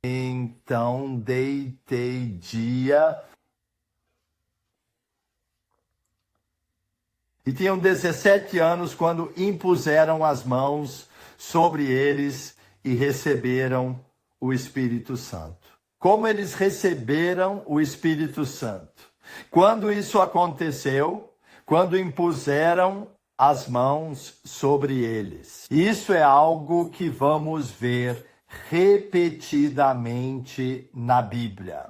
Então deitei dia. E tinham 17 anos quando impuseram as mãos sobre eles e receberam o Espírito Santo. Como eles receberam o Espírito Santo? Quando isso aconteceu, quando impuseram as mãos sobre eles. Isso é algo que vamos ver repetidamente na Bíblia.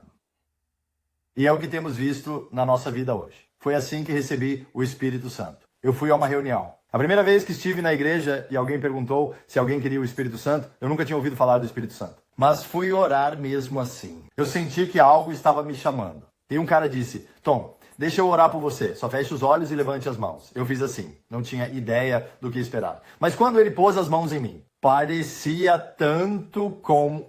E é o que temos visto na nossa vida hoje. Foi assim que recebi o Espírito Santo. Eu fui a uma reunião. A primeira vez que estive na igreja e alguém perguntou se alguém queria o Espírito Santo, eu nunca tinha ouvido falar do Espírito Santo. Mas fui orar mesmo assim. Eu senti que algo estava me chamando. E um cara disse, Tom, deixa eu orar por você. Só feche os olhos e levante as mãos. Eu fiz assim. Não tinha ideia do que esperar. Mas quando ele pôs as mãos em mim, parecia tanto com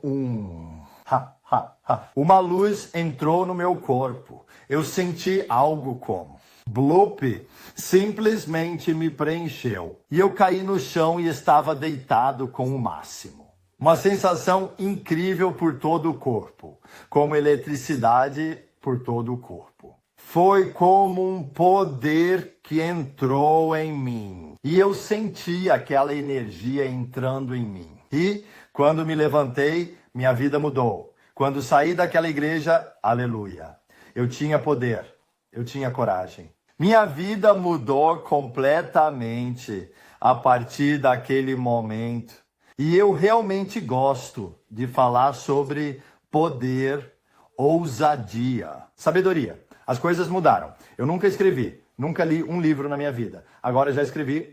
uma luz entrou no meu corpo. Eu senti algo como bloop, simplesmente me preencheu. E eu caí no chão e estava deitado com o máximo. Uma sensação incrível por todo o corpo, como eletricidade por todo o corpo. Foi como um poder que entrou em mim. E eu senti aquela energia entrando em mim. E quando me levantei, minha vida mudou. Quando saí daquela igreja, aleluia. Eu tinha poder, eu tinha coragem. Minha vida mudou completamente a partir daquele momento. E eu realmente gosto de falar sobre poder, ousadia, sabedoria. As coisas mudaram. Eu nunca escrevi, nunca li um livro na minha vida. Agora já escrevi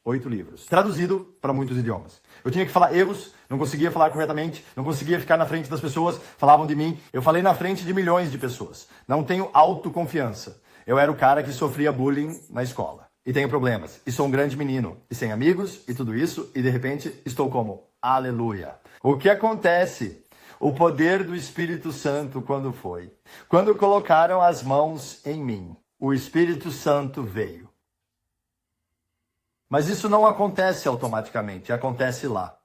8 livros. Traduzido para muitos idiomas. Eu tinha que falar erros, não conseguia falar corretamente, não conseguia ficar na frente das pessoas, falavam de mim. Eu falei na frente de milhões de pessoas. Não tenho autoconfiança. Eu era o cara que sofria bullying na escola. E tenho problemas. E sou um grande menino. E sem amigos, e tudo isso. E de repente, estou como? Aleluia. O que acontece? O poder do Espírito Santo quando foi? Quando colocaram as mãos em mim, o Espírito Santo veio. Mas isso não acontece automaticamente, acontece lá.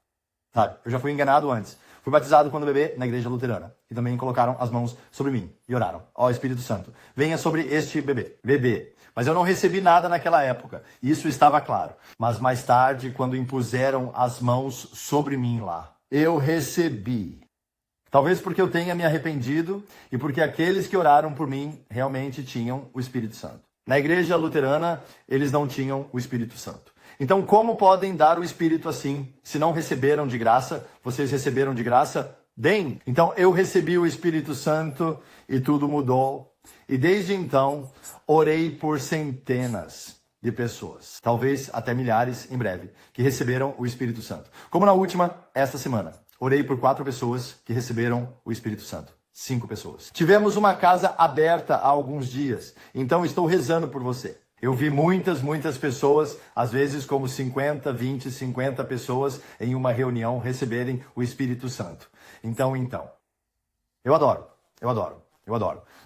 Sabe? Eu já fui enganado antes. Fui batizado quando bebê na igreja luterana. E também colocaram as mãos sobre mim e oraram. Ó Espírito Santo, venha sobre este bebê. Mas eu não recebi nada naquela época. Isso estava claro. Mas mais tarde, quando impuseram as mãos sobre mim lá, eu recebi. Talvez porque eu tenha me arrependido e porque aqueles que oraram por mim realmente tinham o Espírito Santo. Na igreja luterana, eles não tinham o Espírito Santo. Então, como podem dar o Espírito assim? Se não receberam de graça, vocês receberam de graça? Deem. Então, eu recebi o Espírito Santo e tudo mudou. E desde então, orei por centenas de pessoas, talvez até milhares em breve, que receberam o Espírito Santo. Como na última, esta semana, orei por 4 pessoas que receberam o Espírito Santo. 5 pessoas. Tivemos uma casa aberta há alguns dias, então estou rezando por você. Eu vi muitas pessoas, às vezes como 50, 20, 50 pessoas em uma reunião receberem o Espírito Santo. Então, eu adoro.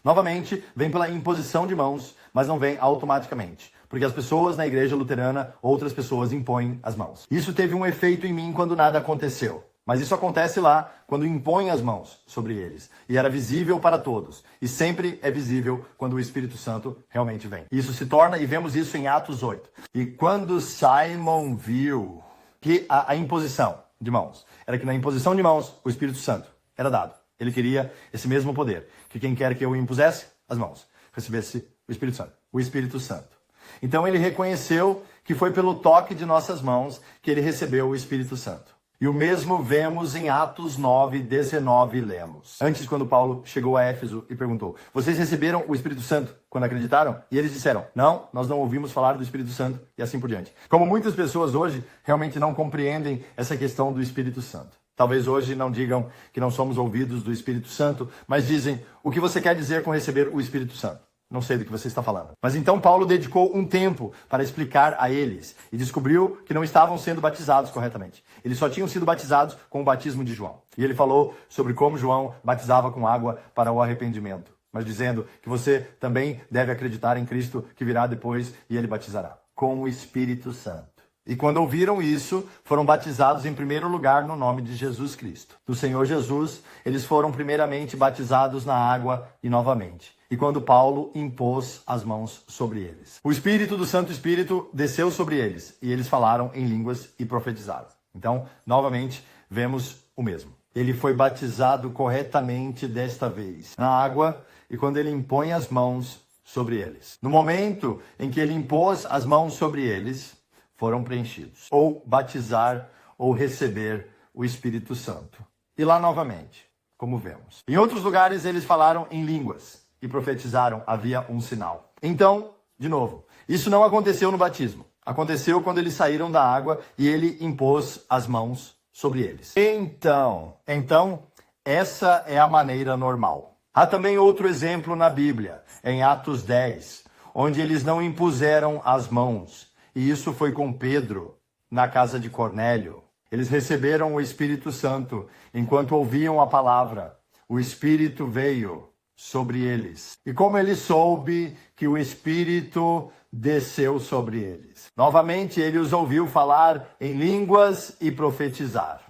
Novamente, vem pela imposição de mãos, mas não vem automaticamente. Porque as pessoas na igreja luterana, outras pessoas impõem as mãos. Isso teve um efeito em mim quando nada aconteceu. Mas isso acontece lá, quando impõe as mãos sobre eles. E era visível para todos. E sempre é visível quando o Espírito Santo realmente vem. Isso se torna, e vemos isso em Atos 8. E quando Simon viu que a imposição de mãos, era que na imposição de mãos, o Espírito Santo era dado. Ele queria esse mesmo poder. Que quem quer que eu impusesse as mãos, recebesse o Espírito Santo. O Espírito Santo. Então ele reconheceu que foi pelo toque de nossas mãos que ele recebeu o Espírito Santo. E o mesmo vemos em Atos 9, 19, lemos. Antes, quando Paulo chegou a Éfeso e perguntou, vocês receberam o Espírito Santo quando acreditaram? E eles disseram, não, nós não ouvimos falar do Espírito Santo, e assim por diante. Como muitas pessoas hoje realmente não compreendem essa questão do Espírito Santo. Talvez hoje não digam que não somos ouvidos do Espírito Santo, mas dizem, o que você quer dizer com receber o Espírito Santo? Não sei do que você está falando. Mas então Paulo dedicou um tempo para explicar a eles e descobriu que não estavam sendo batizados corretamente. Eles só tinham sido batizados com o batismo de João. E ele falou sobre como João batizava com água para o arrependimento, mas dizendo que você também deve acreditar em Cristo que virá depois e ele batizará com o Espírito Santo. E quando ouviram isso, foram batizados em primeiro lugar no nome de Jesus Cristo. Do Senhor Jesus, eles foram primeiramente batizados na água e novamente. E quando Paulo impôs as mãos sobre eles, o Espírito do Santo Espírito desceu sobre eles, e eles falaram em línguas e profetizaram. Então, novamente, vemos o mesmo. Ele foi batizado corretamente desta vez na água, e quando ele impõe as mãos sobre eles. No momento em que ele impôs as mãos sobre eles, foram preenchidos, ou batizar, ou receber o Espírito Santo. E lá novamente, como vemos. Em outros lugares eles falaram em línguas e profetizaram, havia um sinal. Então, de novo, isso não aconteceu no batismo. Aconteceu quando eles saíram da água e ele impôs as mãos sobre eles. Então, essa é a maneira normal. Há também outro exemplo na Bíblia, em Atos 10, onde eles não impuseram as mãos. E isso foi com Pedro, na casa de Cornélio. Eles receberam o Espírito Santo enquanto ouviam a palavra. O Espírito veio sobre eles. E como ele soube que o Espírito desceu sobre eles? Novamente, ele os ouviu falar em línguas e profetizar.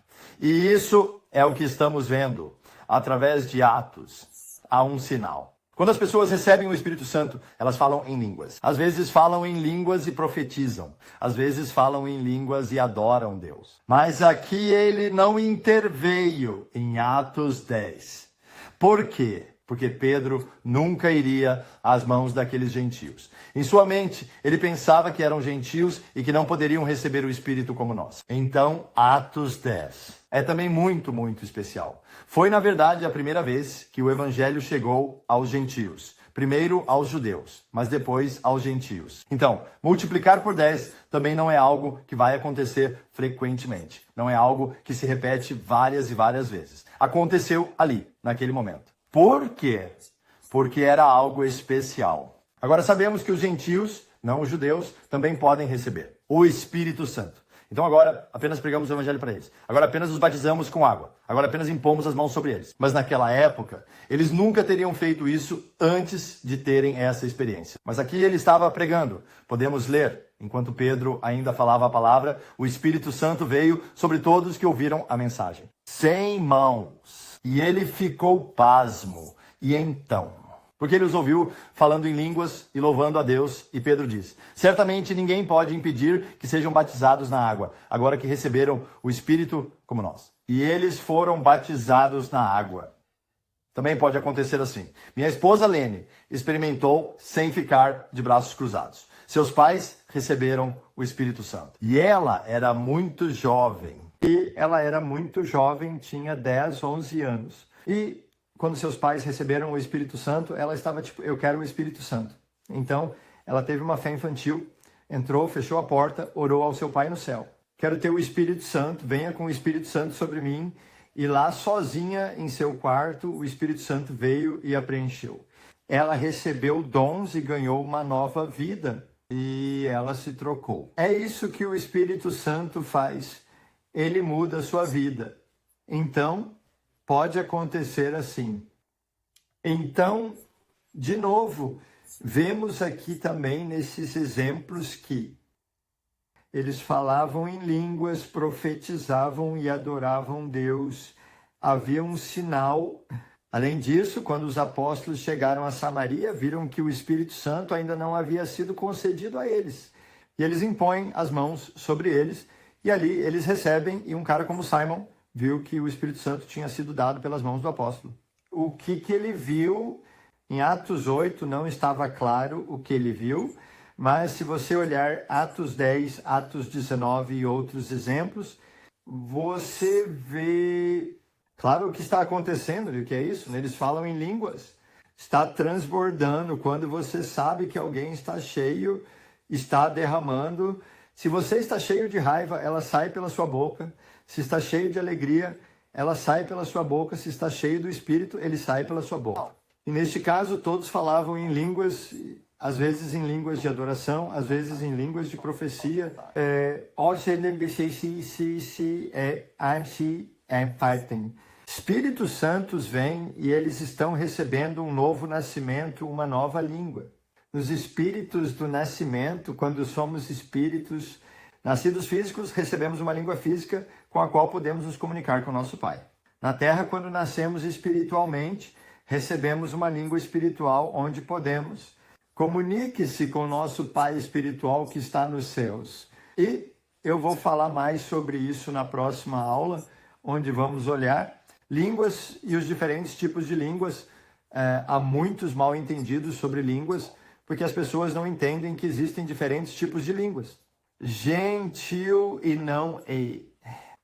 E isso é o que estamos vendo através de Atos. Há um sinal. Quando as pessoas recebem o Espírito Santo, elas falam em línguas. Às vezes falam em línguas e profetizam. Às vezes falam em línguas e adoram Deus. Mas aqui ele não interveio em Atos 10. Por quê? Porque Pedro nunca iria às mãos daqueles gentios. Em sua mente, ele pensava que eram gentios e que não poderiam receber o Espírito como nós. Então, Atos 10 é também muito especial. Foi, na verdade, a primeira vez que o Evangelho chegou aos gentios. Primeiro aos judeus, mas depois aos gentios. Então, multiplicar por 10 também não é algo que vai acontecer frequentemente. Não é algo que se repete várias e várias vezes. Aconteceu ali, naquele momento. Por quê? Porque era algo especial. Agora sabemos que os gentios, não os judeus, também podem receber o Espírito Santo. Então agora apenas pregamos o evangelho para eles. Agora apenas os batizamos com água. Agora apenas impomos as mãos sobre eles. Mas naquela época, eles nunca teriam feito isso antes de terem essa experiência. Mas aqui ele estava pregando. Podemos ler. Enquanto Pedro ainda falava a palavra, o Espírito Santo veio sobre todos que ouviram a mensagem. 100 mãos. E ele ficou pasmo. E então... Porque ele os ouviu falando em línguas e louvando a Deus, e Pedro diz: certamente ninguém pode impedir que sejam batizados na água, agora que receberam o Espírito como nós. E eles foram batizados na água. Também pode acontecer assim. Minha esposa Lene experimentou sem ficar de braços cruzados. Seus pais receberam o Espírito Santo. E ela era muito jovem. Tinha 10, 11 anos. E quando seus pais receberam o Espírito Santo, ela estava tipo, eu quero o Espírito Santo. Então, ela teve uma fé infantil, entrou, fechou a porta, orou ao seu pai no céu. Quero ter o Espírito Santo, venha com o Espírito Santo sobre mim. E lá, sozinha, em seu quarto, o Espírito Santo veio e a preencheu. Ela recebeu dons e ganhou uma nova vida. E ela se trocou. É isso que o Espírito Santo faz. Ele muda a sua vida. Então, pode acontecer assim. Então, de novo, vemos aqui também nesses exemplos que eles falavam em línguas, profetizavam e adoravam Deus. Havia um sinal. Além disso, quando os apóstolos chegaram a Samaria, viram que o Espírito Santo ainda não havia sido concedido a eles. E eles impõem as mãos sobre eles, e ali eles recebem, e um cara como Simon viu que o Espírito Santo tinha sido dado pelas mãos do apóstolo. O que ele viu, em Atos 8, não estava claro o que ele viu, mas se você olhar Atos 10, Atos 19 e outros exemplos, você vê... Claro o que está acontecendo, e o que é isso? Eles falam em línguas. Está transbordando. Quando você sabe que alguém está cheio, está derramando. Se você está cheio de raiva, ela sai pela sua boca. Se está cheio de alegria, ela sai pela sua boca. Se está cheio do Espírito, ele sai pela sua boca. E neste caso, todos falavam em línguas, às vezes em línguas de adoração, às vezes em línguas de profecia. Espíritos Santos vêm e eles estão recebendo um novo nascimento, uma nova língua. Nos espíritos do nascimento, quando somos espíritos nascidos físicos, recebemos uma língua física com a qual podemos nos comunicar com o nosso Pai. Na Terra, quando nascemos espiritualmente, recebemos uma língua espiritual onde podemos. Comunique-se com o nosso Pai espiritual que está nos céus. E eu vou falar mais sobre isso na próxima aula, onde vamos olhar línguas e os diferentes tipos de línguas. Há muitos mal entendidos sobre línguas, porque as pessoas não entendem que existem diferentes tipos de línguas. Gentil e não e.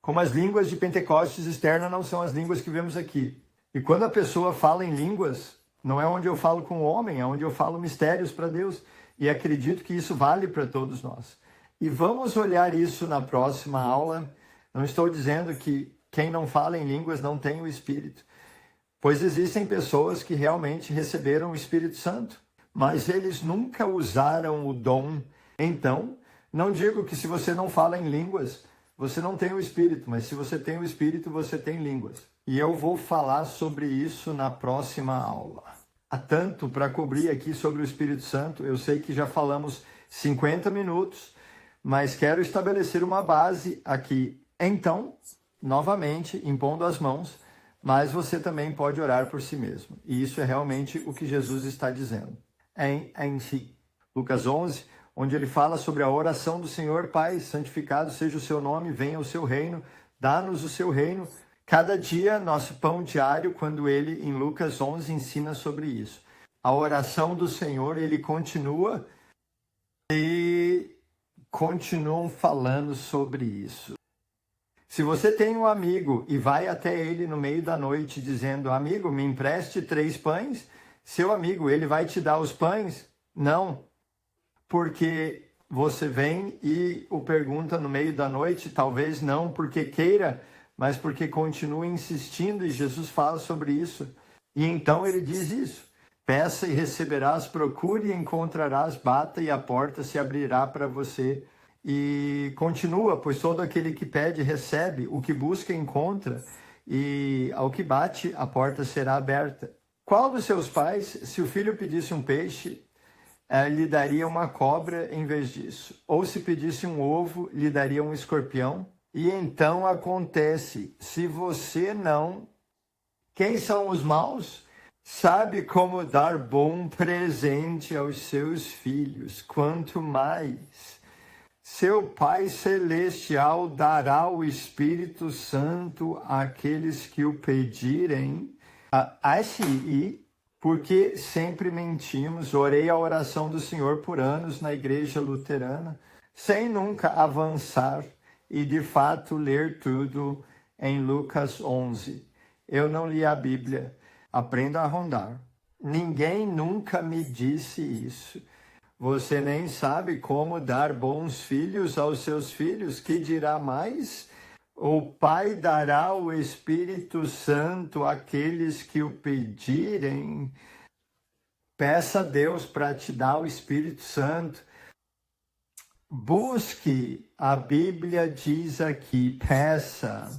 Como as línguas de Pentecostes externa não são as línguas que vemos aqui. E quando a pessoa fala em línguas, não é onde eu falo com o homem, é onde eu falo mistérios para Deus. E acredito que isso vale para todos nós. E vamos olhar isso na próxima aula. Não estou dizendo que quem não fala em línguas não tem o Espírito, pois existem pessoas que realmente receberam o Espírito Santo, mas eles nunca usaram o dom. Então, não digo que se você não fala em línguas, você não tem o Espírito, mas se você tem o Espírito, você tem línguas. E eu vou falar sobre isso na próxima aula. Há tanto para cobrir aqui sobre o Espírito Santo. Eu sei que já falamos 50 minutos, mas quero estabelecer uma base aqui. Então, novamente, impondo as mãos, mas você também pode orar por si mesmo. E isso é realmente o que Jesus está dizendo. Em Lucas 11, onde ele fala sobre a oração do Senhor: Pai, santificado seja o seu nome, venha o seu reino, dá-nos o seu reino. Cada dia, nosso pão diário, quando ele, em Lucas 11, ensina sobre isso. A oração do Senhor, ele continua e continuam falando sobre isso. Se você tem um amigo e vai até ele no meio da noite dizendo: amigo, me empreste 3 pães, seu amigo, ele vai te dar os pães? Não, porque você vem e o pergunta no meio da noite, talvez não porque queira, mas porque continua insistindo, e Jesus fala sobre isso. E então ele diz isso: peça e receberás, procure e encontrarás, bata e a porta se abrirá para você. E continua, pois todo aquele que pede recebe, o que busca encontra, e ao que bate a porta será aberta. Qual dos seus pais, se o filho pedisse um peixe, lhe daria uma cobra em vez disso? Ou se pedisse um ovo, lhe daria um escorpião? E então acontece, se você não... Quem são os maus? Sabe como dar bom presente aos seus filhos, quanto mais seu Pai Celestial dará o Espírito Santo àqueles que o pedirem. Assim, porque sempre mentimos, orei a oração do Senhor por anos na igreja luterana, sem nunca avançar e de fato ler tudo em Lucas 11. Eu não li a Bíblia, aprenda a rondar. Ninguém nunca me disse isso. Você nem sabe como dar bons filhos aos seus filhos, que dirá mais? O Pai dará o Espírito Santo àqueles que o pedirem. Peça a Deus para te dar o Espírito Santo. Busque, a Bíblia diz aqui, peça.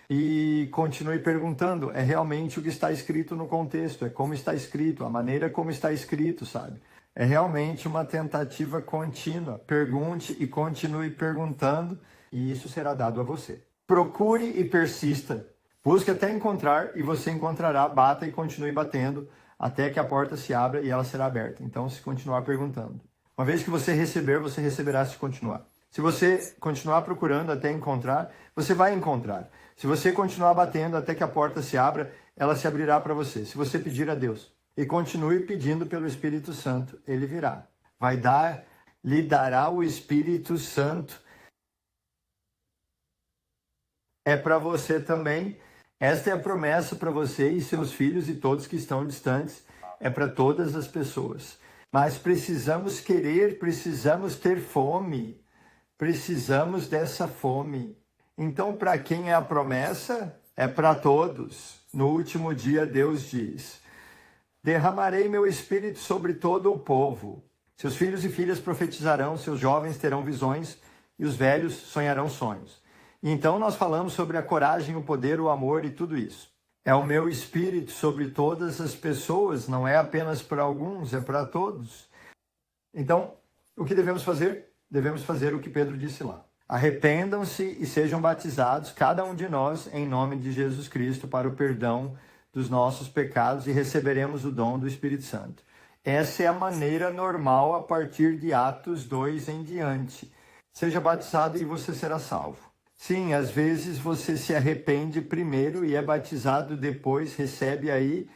E continue perguntando, é realmente o que está escrito no contexto, é como está escrito, a maneira como está escrito, sabe? É realmente uma tentativa contínua. Pergunte e continue perguntando, e isso será dado a você. Procure e persista. Busque até encontrar, e você encontrará. Bata e continue batendo, até que a porta se abra e ela será aberta. Então, se continuar perguntando. Uma vez que você receber, você receberá se continuar. Se você continuar procurando até encontrar, você vai encontrar. Se você continuar batendo até que a porta se abra, ela se abrirá para você. Se você pedir a Deus e continue pedindo pelo Espírito Santo, ele virá. Lhe dará o Espírito Santo. É para você também. Esta é a promessa para você e seus filhos e todos que estão distantes. É para todas as pessoas. Mas precisamos querer, precisamos ter fome. Precisamos dessa fome. Então, para quem é a promessa? É para todos. No último dia, Deus diz: derramarei meu espírito sobre todo o povo. Seus filhos e filhas profetizarão, seus jovens terão visões e os velhos sonharão sonhos. E então nós falamos sobre a coragem, o poder, o amor e tudo isso. É o meu espírito sobre todas as pessoas, não é apenas para alguns, é para todos. Então, o que devemos fazer? Devemos fazer o que Pedro disse lá. Arrependam-se e sejam batizados, cada um de nós, em nome de Jesus Cristo, para o perdão dos nossos pecados, e receberemos o dom do Espírito Santo. Essa é a maneira normal a partir de Atos 2 em diante. Seja batizado e você será salvo. Sim, às vezes você se arrepende primeiro e é batizado depois, recebe aí,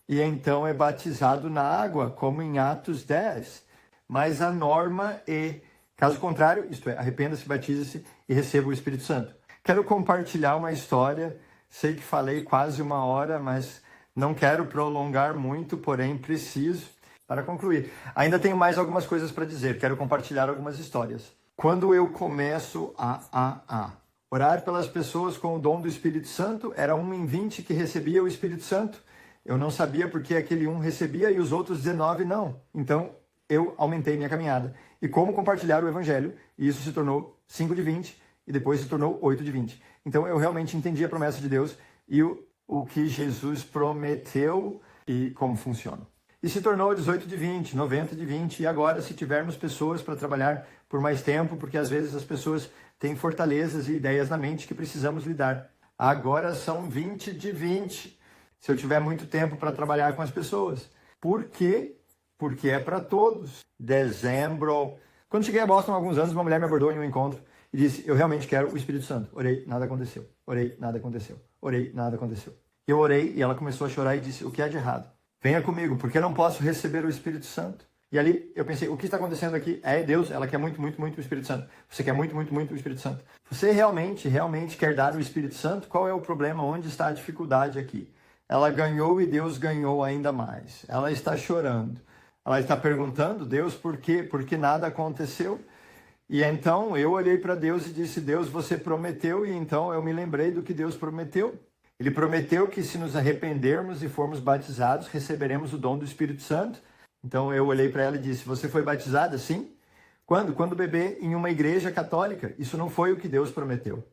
e então é batizado na água, como em Atos 10. Mas a norma é, caso contrário, isto é, arrependa-se, batize-se e receba o Espírito Santo. Quero compartilhar uma história. Sei que falei quase 1 hora, mas não quero prolongar muito, porém preciso para concluir. Ainda tenho mais algumas coisas para dizer, quero compartilhar algumas histórias. Quando eu começo a orar pelas pessoas com o dom do Espírito Santo, era 1 em 20 que recebia o Espírito Santo. Eu não sabia porque aquele 1 recebia e os outros 19 não. Então, eu aumentei minha caminhada. E como compartilhar o Evangelho, e isso se tornou 5 de 20 e depois se tornou 8 de 20. Então, eu realmente entendi a promessa de Deus e o que Jesus prometeu e como funciona. E se tornou 18 de 20, 90 de 20. E agora, se tivermos pessoas para trabalhar por mais tempo, porque às vezes as pessoas têm fortalezas e ideias na mente que precisamos lidar. Agora são 20 de 20. Se eu tiver muito tempo para trabalhar com as pessoas. Por quê? Porque é para todos. Dezembro. Quando cheguei a Boston há alguns anos, uma mulher me abordou em um encontro e disse: eu realmente quero o Espírito Santo. Orei, nada aconteceu. Orei, nada aconteceu. Orei, nada aconteceu. Eu orei e ela começou a chorar e disse: o que há de errado? Venha comigo, porque eu não posso receber o Espírito Santo. E ali eu pensei: o que está acontecendo aqui? É Deus, ela quer muito, muito, muito o Espírito Santo. Você quer muito, muito, muito o Espírito Santo. Você realmente quer dar o Espírito Santo? Qual é o problema? Onde está a dificuldade aqui? Ela ganhou e Deus ganhou ainda mais. Ela está chorando. Ela está perguntando: Deus, por quê? Porque nada aconteceu. E então eu olhei para Deus e disse: Deus, você prometeu. E então eu me lembrei do que Deus prometeu. Ele prometeu que se nos arrependermos e formos batizados, receberemos o dom do Espírito Santo. Então eu olhei para ela e disse: você foi batizada? Sim. Quando? Quando beber em uma igreja católica. Isso não foi o que Deus prometeu.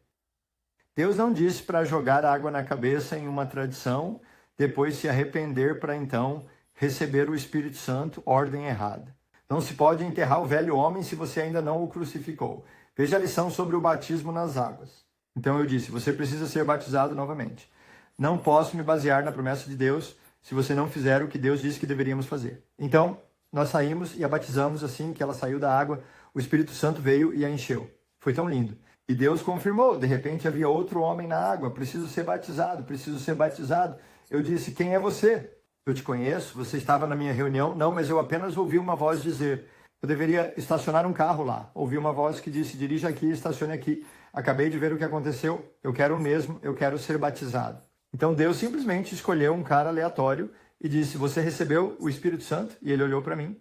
Deus não disse para jogar água na cabeça em uma tradição, depois se arrepender para então receber o Espírito Santo, ordem errada. Não se pode enterrar o velho homem se você ainda não o crucificou. Veja a lição sobre o batismo nas águas. Então eu disse, você precisa ser batizado novamente. Não posso me basear na promessa de Deus se você não fizer o que Deus disse que deveríamos fazer. Então, nós saímos e a batizamos assim que ela saiu da água, o Espírito Santo veio e a encheu. Foi tão lindo. E Deus confirmou, de repente havia outro homem na água, preciso ser batizado, preciso ser batizado. Eu disse, quem é você? Eu te conheço, você estava na minha reunião? Não, mas eu apenas ouvi uma voz dizer, eu deveria estacionar um carro lá. Ouvi uma voz que disse, dirija aqui, estacione aqui. Acabei de ver o que aconteceu, eu quero o mesmo, eu quero ser batizado. Então Deus simplesmente escolheu um cara aleatório e disse, você recebeu o Espírito Santo? E ele olhou para mim.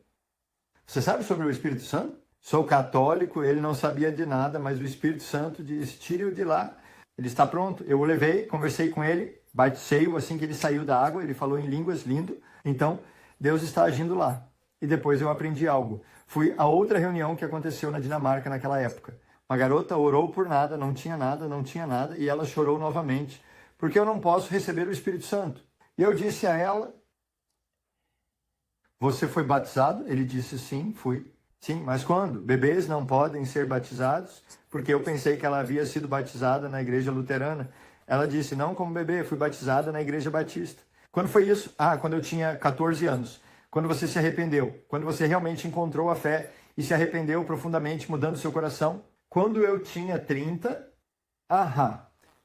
Você sabe sobre o Espírito Santo? Sou católico, ele não sabia de nada, mas o Espírito Santo disse, tire-o de lá, ele está pronto. Eu o levei, conversei com ele, batizei-o assim que ele saiu da água, ele falou em línguas, lindo. Então, Deus está agindo lá. E depois eu aprendi algo. Fui a outra reunião que aconteceu na Dinamarca naquela época. Uma garota orou por nada, não tinha nada, e ela chorou novamente, porque eu não posso receber o Espírito Santo. E eu disse a ela, você foi batizado? Ele disse, sim, fui. Sim, mas quando? Bebês não podem ser batizados? Porque eu pensei que ela havia sido batizada na igreja luterana. Ela disse, não como bebê, fui batizada na igreja batista. Quando foi isso? Ah, quando eu tinha 14 anos. Quando você se arrependeu. Quando você realmente encontrou a fé e se arrependeu profundamente, mudando seu coração. Quando eu tinha 30,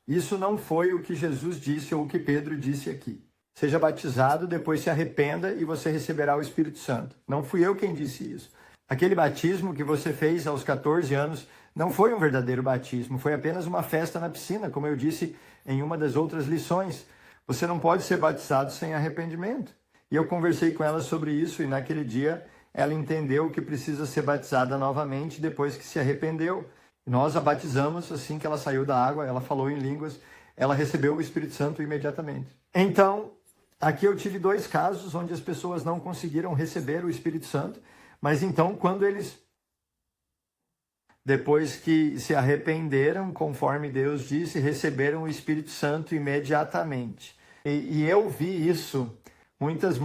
isso não foi o que Jesus disse ou o que Pedro disse aqui. Seja batizado, depois se arrependa e você receberá o Espírito Santo. Não fui eu quem disse isso. Aquele batismo que você fez aos 14 anos não foi um verdadeiro batismo, foi apenas uma festa na piscina, como eu disse em uma das outras lições. Você não pode ser batizado sem arrependimento. E eu conversei com ela sobre isso e naquele dia ela entendeu que precisa ser batizada novamente depois que se arrependeu. Nós a batizamos assim que ela saiu da água, ela falou em línguas, ela recebeu o Espírito Santo imediatamente. Então, aqui eu tive 2 casos onde as pessoas não conseguiram receber o Espírito Santo, mas então, quando eles, depois que se arrependeram, conforme Deus disse, receberam o Espírito Santo imediatamente. E eu vi isso muitas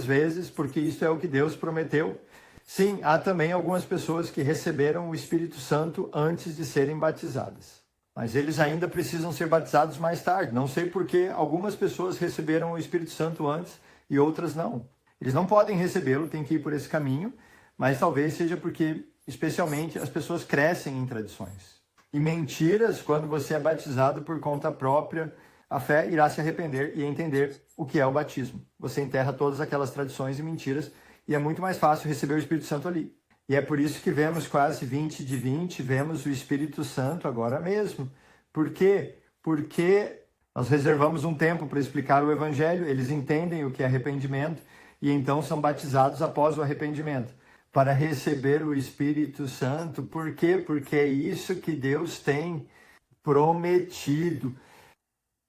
vezes, porque isso é o que Deus prometeu. Sim, há também algumas pessoas que receberam o Espírito Santo antes de serem batizadas. Mas eles ainda precisam ser batizados mais tarde. Não sei por que algumas pessoas receberam o Espírito Santo antes e outras não. Eles não podem recebê-lo, tem que ir por esse caminho, mas talvez seja porque, especialmente, as pessoas crescem em tradições. E mentiras, quando você é batizado por conta própria, a fé irá se arrepender e entender o que é o batismo. Você enterra todas aquelas tradições e mentiras e é muito mais fácil receber o Espírito Santo ali. E é por isso que vemos quase 20 de 20, vemos o Espírito Santo agora mesmo. Por quê? Porque nós reservamos um tempo para explicar o Evangelho, eles entendem o que é arrependimento, e então são batizados após o arrependimento, para receber o Espírito Santo. Por quê? Porque é isso que Deus tem prometido.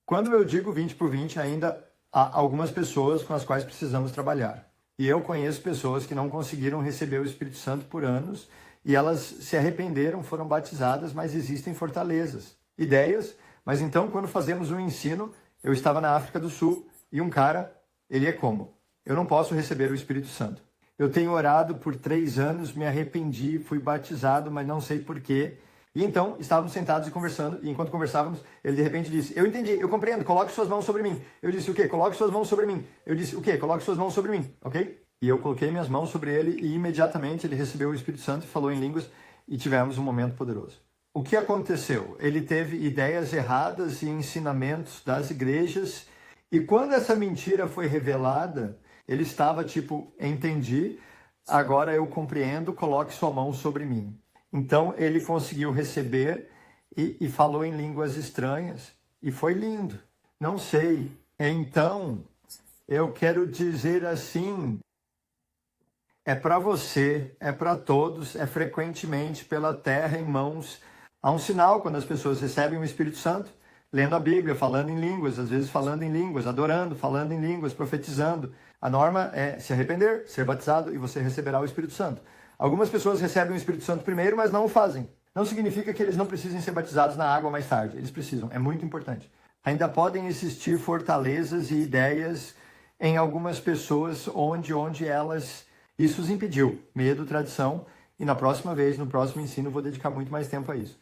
Quando eu digo 20 por 20, ainda há algumas pessoas com as quais precisamos trabalhar. E eu conheço pessoas que não conseguiram receber o Espírito Santo por anos, e elas se arrependeram, foram batizadas, mas existem fortalezas, ideias. Mas então, quando fazemos um ensino, eu estava na África do Sul, e um cara, ele é como? Eu não posso receber o Espírito Santo. Eu tenho orado por 3 anos, me arrependi, fui batizado, mas não sei porquê. E então, estávamos sentados e conversando, e enquanto conversávamos, ele de repente disse, eu entendi, eu compreendo, coloque suas mãos sobre mim. Eu disse, o quê? Coloque suas mãos sobre mim. Eu disse, o quê? Coloque suas mãos sobre mim, ok? E eu coloquei minhas mãos sobre ele, e imediatamente ele recebeu o Espírito Santo, falou em línguas, e tivemos um momento poderoso. O que aconteceu? Ele teve ideias erradas e ensinamentos das igrejas, e quando essa mentira foi revelada, ele estava tipo, entendi, agora eu compreendo, coloque sua mão sobre mim. Então ele conseguiu receber e falou em línguas estranhas, e foi lindo. Não sei, então eu quero dizer assim, é para você, é para todos, é frequentemente pela terra em mãos. Há um sinal quando as pessoas recebem o Espírito Santo, lendo a Bíblia, falando em línguas, às vezes falando em línguas, adorando, falando em línguas, profetizando. A norma é se arrepender, ser batizado e você receberá o Espírito Santo. Algumas pessoas recebem o Espírito Santo primeiro, mas não o fazem. Não significa que eles não precisem ser batizados na água mais tarde. Eles precisam, é muito importante. Ainda podem existir fortalezas e ideias em algumas pessoas onde elas... Isso os impediu. Medo, tradição. E na próxima vez, no próximo ensino, vou dedicar muito mais tempo a isso.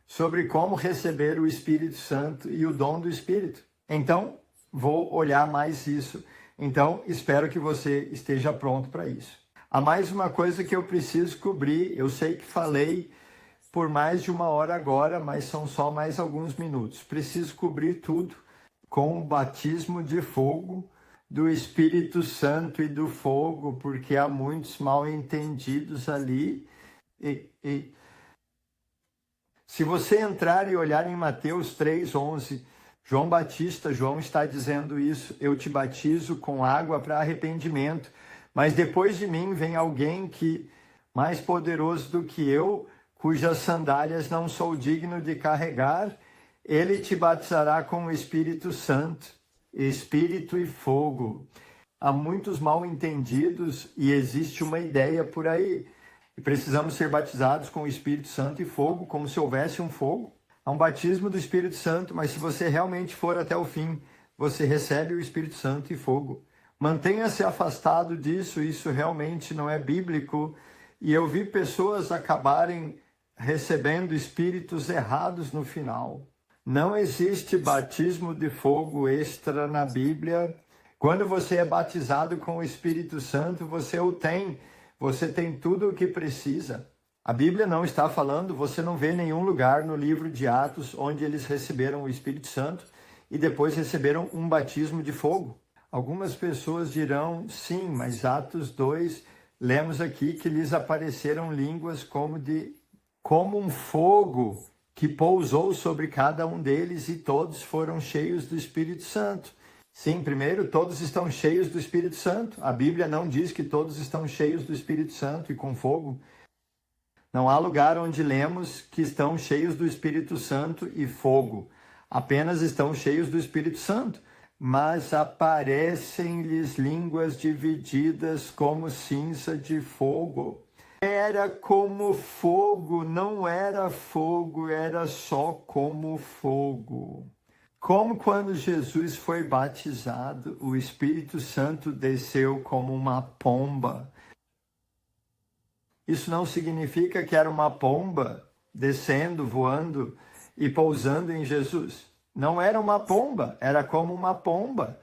Sobre como receber o Espírito Santo e o dom do Espírito. Então, vou olhar mais isso. Então, espero que você esteja pronto para isso. Há mais uma coisa que eu preciso cobrir. Eu sei que falei por mais de 1 hora agora, mas são só mais alguns minutos. Preciso cobrir tudo com o batismo de fogo, do Espírito Santo e do fogo, porque há muitos mal entendidos ali. Se você entrar e olhar em Mateus 3:11, João está dizendo isso: eu te batizo com água para arrependimento, mas depois de mim vem alguém que mais poderoso do que eu, cujas sandálias não sou digno de carregar. Ele te batizará com o Espírito Santo, Espírito e fogo. Há muitos mal entendidos e existe uma ideia por aí. E precisamos ser batizados com o Espírito Santo e fogo, como se houvesse um fogo. Há um batismo do Espírito Santo, mas se você realmente for até o fim, você recebe o Espírito Santo e fogo. Mantenha-se afastado disso, isso realmente não é bíblico. E eu vi pessoas acabarem recebendo espíritos errados no final. Não existe batismo de fogo extra na Bíblia. Quando você é batizado com o Espírito Santo, você o tem. Você tem tudo o que precisa. A Bíblia não está falando, você não vê nenhum lugar no livro de Atos onde eles receberam o Espírito Santo e depois receberam um batismo de fogo. Algumas pessoas dirão, sim, mas Atos 2, lemos aqui que lhes apareceram línguas como um fogo que pousou sobre cada um deles e todos foram cheios do Espírito Santo. Sim, primeiro, todos estão cheios do Espírito Santo. A Bíblia não diz que todos estão cheios do Espírito Santo e com fogo. Não há lugar onde lemos que estão cheios do Espírito Santo e fogo. Apenas estão cheios do Espírito Santo. Mas aparecem-lhes línguas divididas como cinza de fogo. Era como fogo, não era fogo, era só como fogo. Como quando Jesus foi batizado, o Espírito Santo desceu como uma pomba. Isso não significa que era uma pomba descendo, voando e pousando em Jesus. Não era uma pomba, era como uma pomba.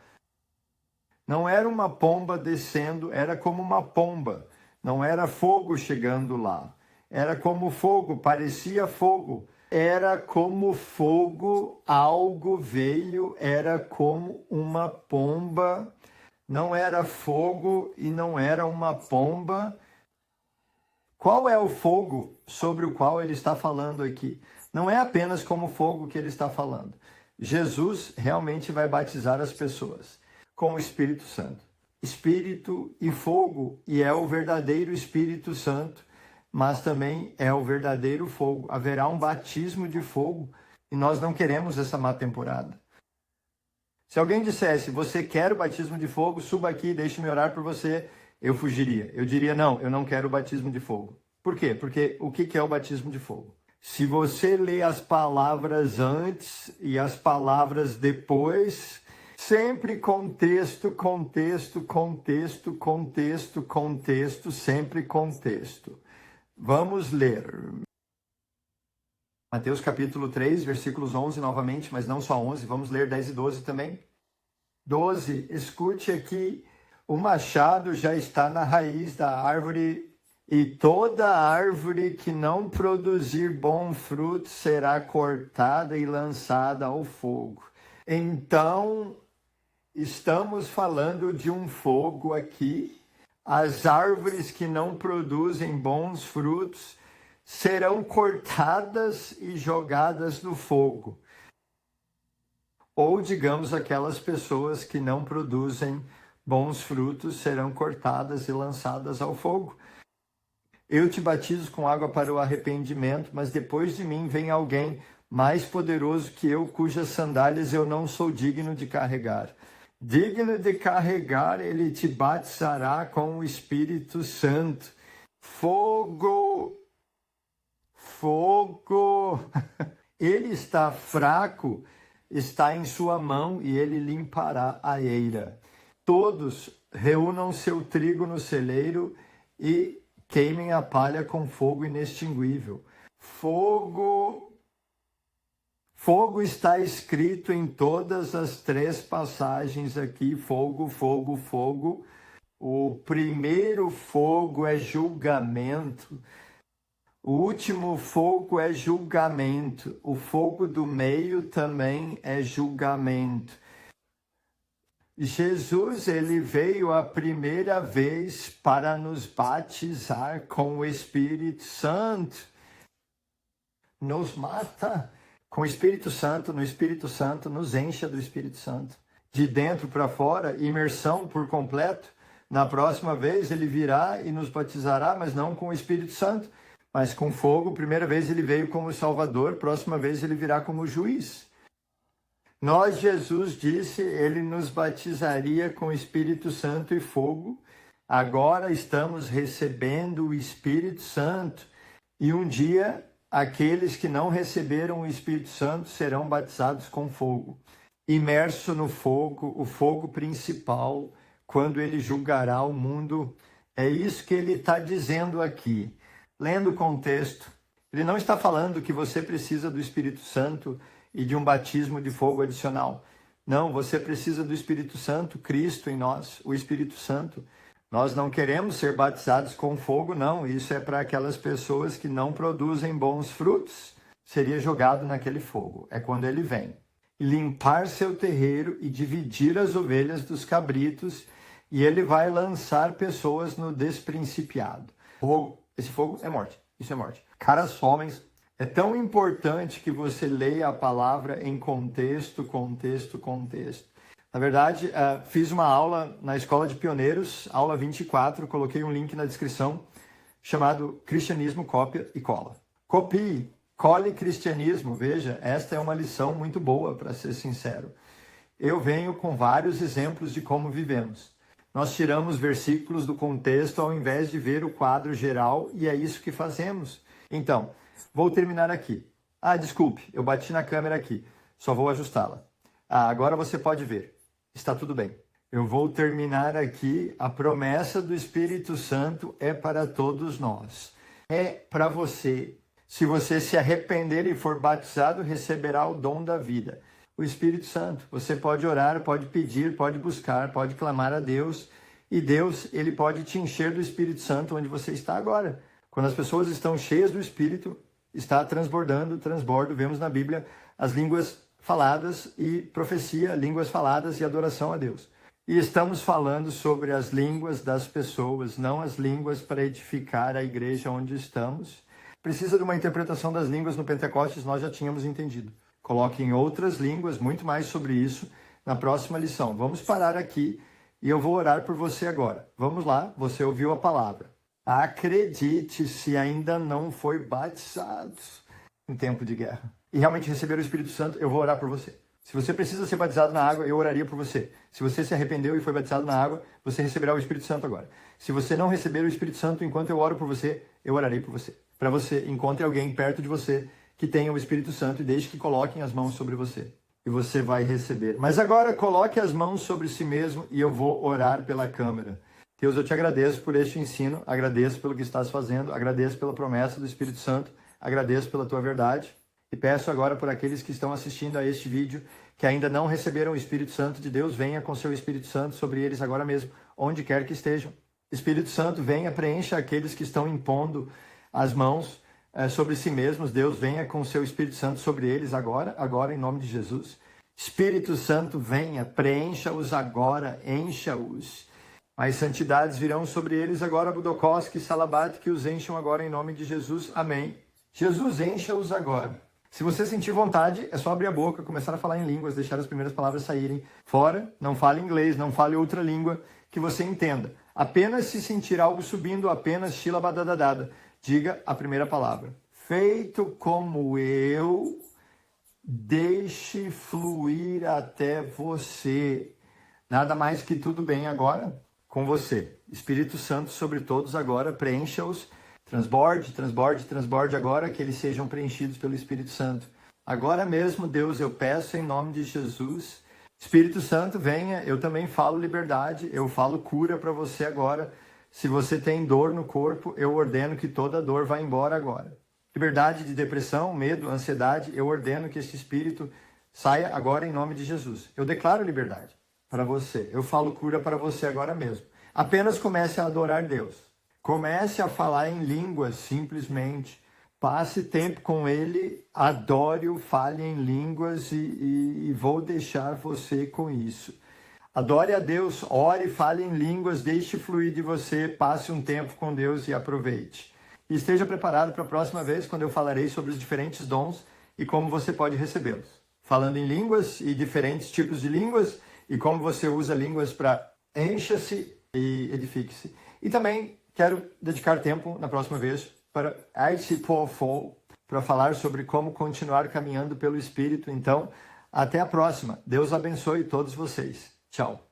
Não era uma pomba descendo, era como uma pomba. Não era fogo chegando lá. Era como fogo, parecia fogo. Era como fogo, algo veio, era como uma pomba. Não era fogo e não era uma pomba. Qual é o fogo sobre o qual ele está falando aqui? Não é apenas como fogo que ele está falando. Jesus realmente vai batizar as pessoas com o Espírito Santo. Espírito e fogo, e é o verdadeiro Espírito Santo, mas também é o verdadeiro fogo. Haverá um batismo de fogo e nós não queremos essa má temporada. Se alguém dissesse, você quer o batismo de fogo, suba aqui, deixe-me orar por você, eu fugiria. Eu diria, não, eu não quero o batismo de fogo. Por quê? Porque o que é o batismo de fogo? Se você lê as palavras antes e as palavras depois, sempre contexto, contexto, contexto, contexto, contexto, sempre contexto. Vamos ler. Mateus capítulo 3, versículos 11 novamente, mas não só 11, vamos ler 10 e 12 também. 12, escute aqui, o machado já está na raiz da árvore e toda árvore que não produzir bom fruto será cortada e lançada ao fogo. Então, estamos falando de um fogo aqui. As árvores que não produzem bons frutos serão cortadas e jogadas no fogo. Ou, digamos, aquelas pessoas que não produzem bons frutos serão cortadas e lançadas ao fogo. Eu te batizo com água para o arrependimento, mas depois de mim vem alguém mais poderoso que eu, cujas sandálias eu não sou digno de carregar. digno de carregar, ele te batizará com o Espírito Santo. Fogo, fogo. Ele está fraco, está em sua mão e ele limpará a eira. Todos reúnam seu trigo no celeiro e queimem a palha com fogo inextinguível. Fogo, fogo está escrito em todas as 3 passagens aqui. Fogo, fogo, fogo. O primeiro fogo é julgamento. O último fogo é julgamento. O fogo do meio também é julgamento. Jesus, ele veio a primeira vez para nos batizar com o Espírito Santo. Nos mata com o Espírito Santo, no Espírito Santo, nos encha do Espírito Santo. De dentro para fora, imersão por completo. Na próxima vez ele virá e nos batizará, mas não com o Espírito Santo, mas com fogo. Primeira vez ele veio como Salvador, próxima vez ele virá como juiz. Nós, Jesus disse, ele nos batizaria com Espírito Santo e fogo. Agora estamos recebendo o Espírito Santo. E um dia, aqueles que não receberam o Espírito Santo serão batizados com fogo. Imerso no fogo, o fogo principal, quando ele julgará o mundo. É isso que ele está dizendo aqui. Lendo o contexto, ele não está falando que você precisa do Espírito Santo e de um batismo de fogo adicional. Não, você precisa do Espírito Santo, Cristo em nós, o Espírito Santo. Nós não queremos ser batizados com fogo, não. Isso é para aquelas pessoas que não produzem bons frutos. Seria jogado naquele fogo. É quando ele vem. Limpar seu terreiro e dividir as ovelhas dos cabritos, e ele vai lançar pessoas no desprincipiado. Fogo. Esse fogo é morte. Isso é morte. Caras homens. É tão importante que você leia a palavra em contexto, contexto, contexto. Na verdade, fiz uma aula na Escola de Pioneiros, aula 24, coloquei um link na descrição, chamado Cristianismo, Cópia e Cola. Copie, cole cristianismo. Veja, esta é uma lição muito boa, para ser sincero. Eu venho com vários exemplos de como vivemos. Nós tiramos versículos do contexto ao invés de ver o quadro geral, e é isso que fazemos. Então, vou terminar aqui. Desculpe, eu bati na câmera aqui. Só vou ajustá-la. Agora você pode ver. Está tudo bem. Eu vou terminar aqui. A promessa do Espírito Santo é para todos nós. É para você. Se você se arrepender e for batizado, receberá o dom da vida. O Espírito Santo. Você pode orar, pode pedir, pode buscar, pode clamar a Deus. E Deus, ele pode te encher do Espírito Santo onde você está agora. Quando as pessoas estão cheias do Espírito, está transbordando, transbordo. Vemos na Bíblia as línguas faladas e profecia, línguas faladas e adoração a Deus. E estamos falando sobre as línguas das pessoas, não as línguas para edificar a igreja onde estamos. Precisa de uma interpretação das línguas no Pentecostes, nós já tínhamos entendido. Coloque em outras línguas, muito mais sobre isso, na próxima lição. Vamos parar aqui e eu vou orar por você agora. Vamos lá, você ouviu a palavra. Acredite se ainda não foi batizado em tempo de guerra e realmente receber o Espírito Santo, eu vou orar por você. Se você precisa ser batizado na água, eu oraria por você. Se você se arrependeu e foi batizado na água, você receberá o Espírito Santo agora. Se você não receber o Espírito Santo enquanto eu oro por você, eu orarei por você. Para você, encontre alguém perto de você que tenha o Espírito Santo e deixe que coloquem as mãos sobre você. E você vai receber. Mas agora coloque as mãos sobre si mesmo e eu vou orar pela câmera. Deus, eu te agradeço por este ensino, agradeço pelo que estás fazendo, agradeço pela promessa do Espírito Santo, agradeço pela tua verdade e peço agora por aqueles que estão assistindo a este vídeo que ainda não receberam o Espírito Santo de Deus, venha com seu Espírito Santo sobre eles agora mesmo, onde quer que estejam. Espírito Santo, venha, preencha aqueles que estão impondo as mãos sobre si mesmos. Deus, venha com seu Espírito Santo sobre eles agora em nome de Jesus. Espírito Santo, venha, preencha-os agora, encha-os. As santidades virão sobre eles agora, Budokos, que Salabat, que os encham agora em nome de Jesus. Amém. Jesus, encha-os agora. Se você sentir vontade, é só abrir a boca, começar a falar em línguas, deixar as primeiras palavras saírem. Fora, não fale inglês, não fale outra língua que você entenda. Apenas se sentir algo subindo, apenas shilabadadadada. Diga a primeira palavra. Feito como eu, deixe fluir até você. Nada mais que tudo bem agora com você. Espírito Santo sobre todos agora, preencha-os. Transborde, transborde, transborde agora, que eles sejam preenchidos pelo Espírito Santo. Agora mesmo, Deus, eu peço em nome de Jesus, Espírito Santo, venha. Eu também falo liberdade, eu falo cura para você agora. Se você tem dor no corpo, eu ordeno que toda dor vá embora agora. Liberdade de depressão, medo, ansiedade, eu ordeno que esse espírito saia agora em nome de Jesus. Eu declaro liberdade para você. Eu falo cura para você agora mesmo. Apenas comece a adorar Deus. Comece a falar em línguas, simplesmente. Passe tempo com Ele, adore-o, fale em línguas e vou deixar você com isso. Adore a Deus, ore, fale em línguas, deixe fluir de você, passe um tempo com Deus e aproveite. E esteja preparado para a próxima vez, quando eu falarei sobre os diferentes dons e como você pode recebê-los. Falando em línguas e diferentes tipos de línguas e como você usa línguas para encha-se e edifique-se. E também quero dedicar tempo na próxima vez para arte para falar sobre como continuar caminhando pelo Espírito. Então, até a próxima. Deus abençoe todos vocês. Tchau.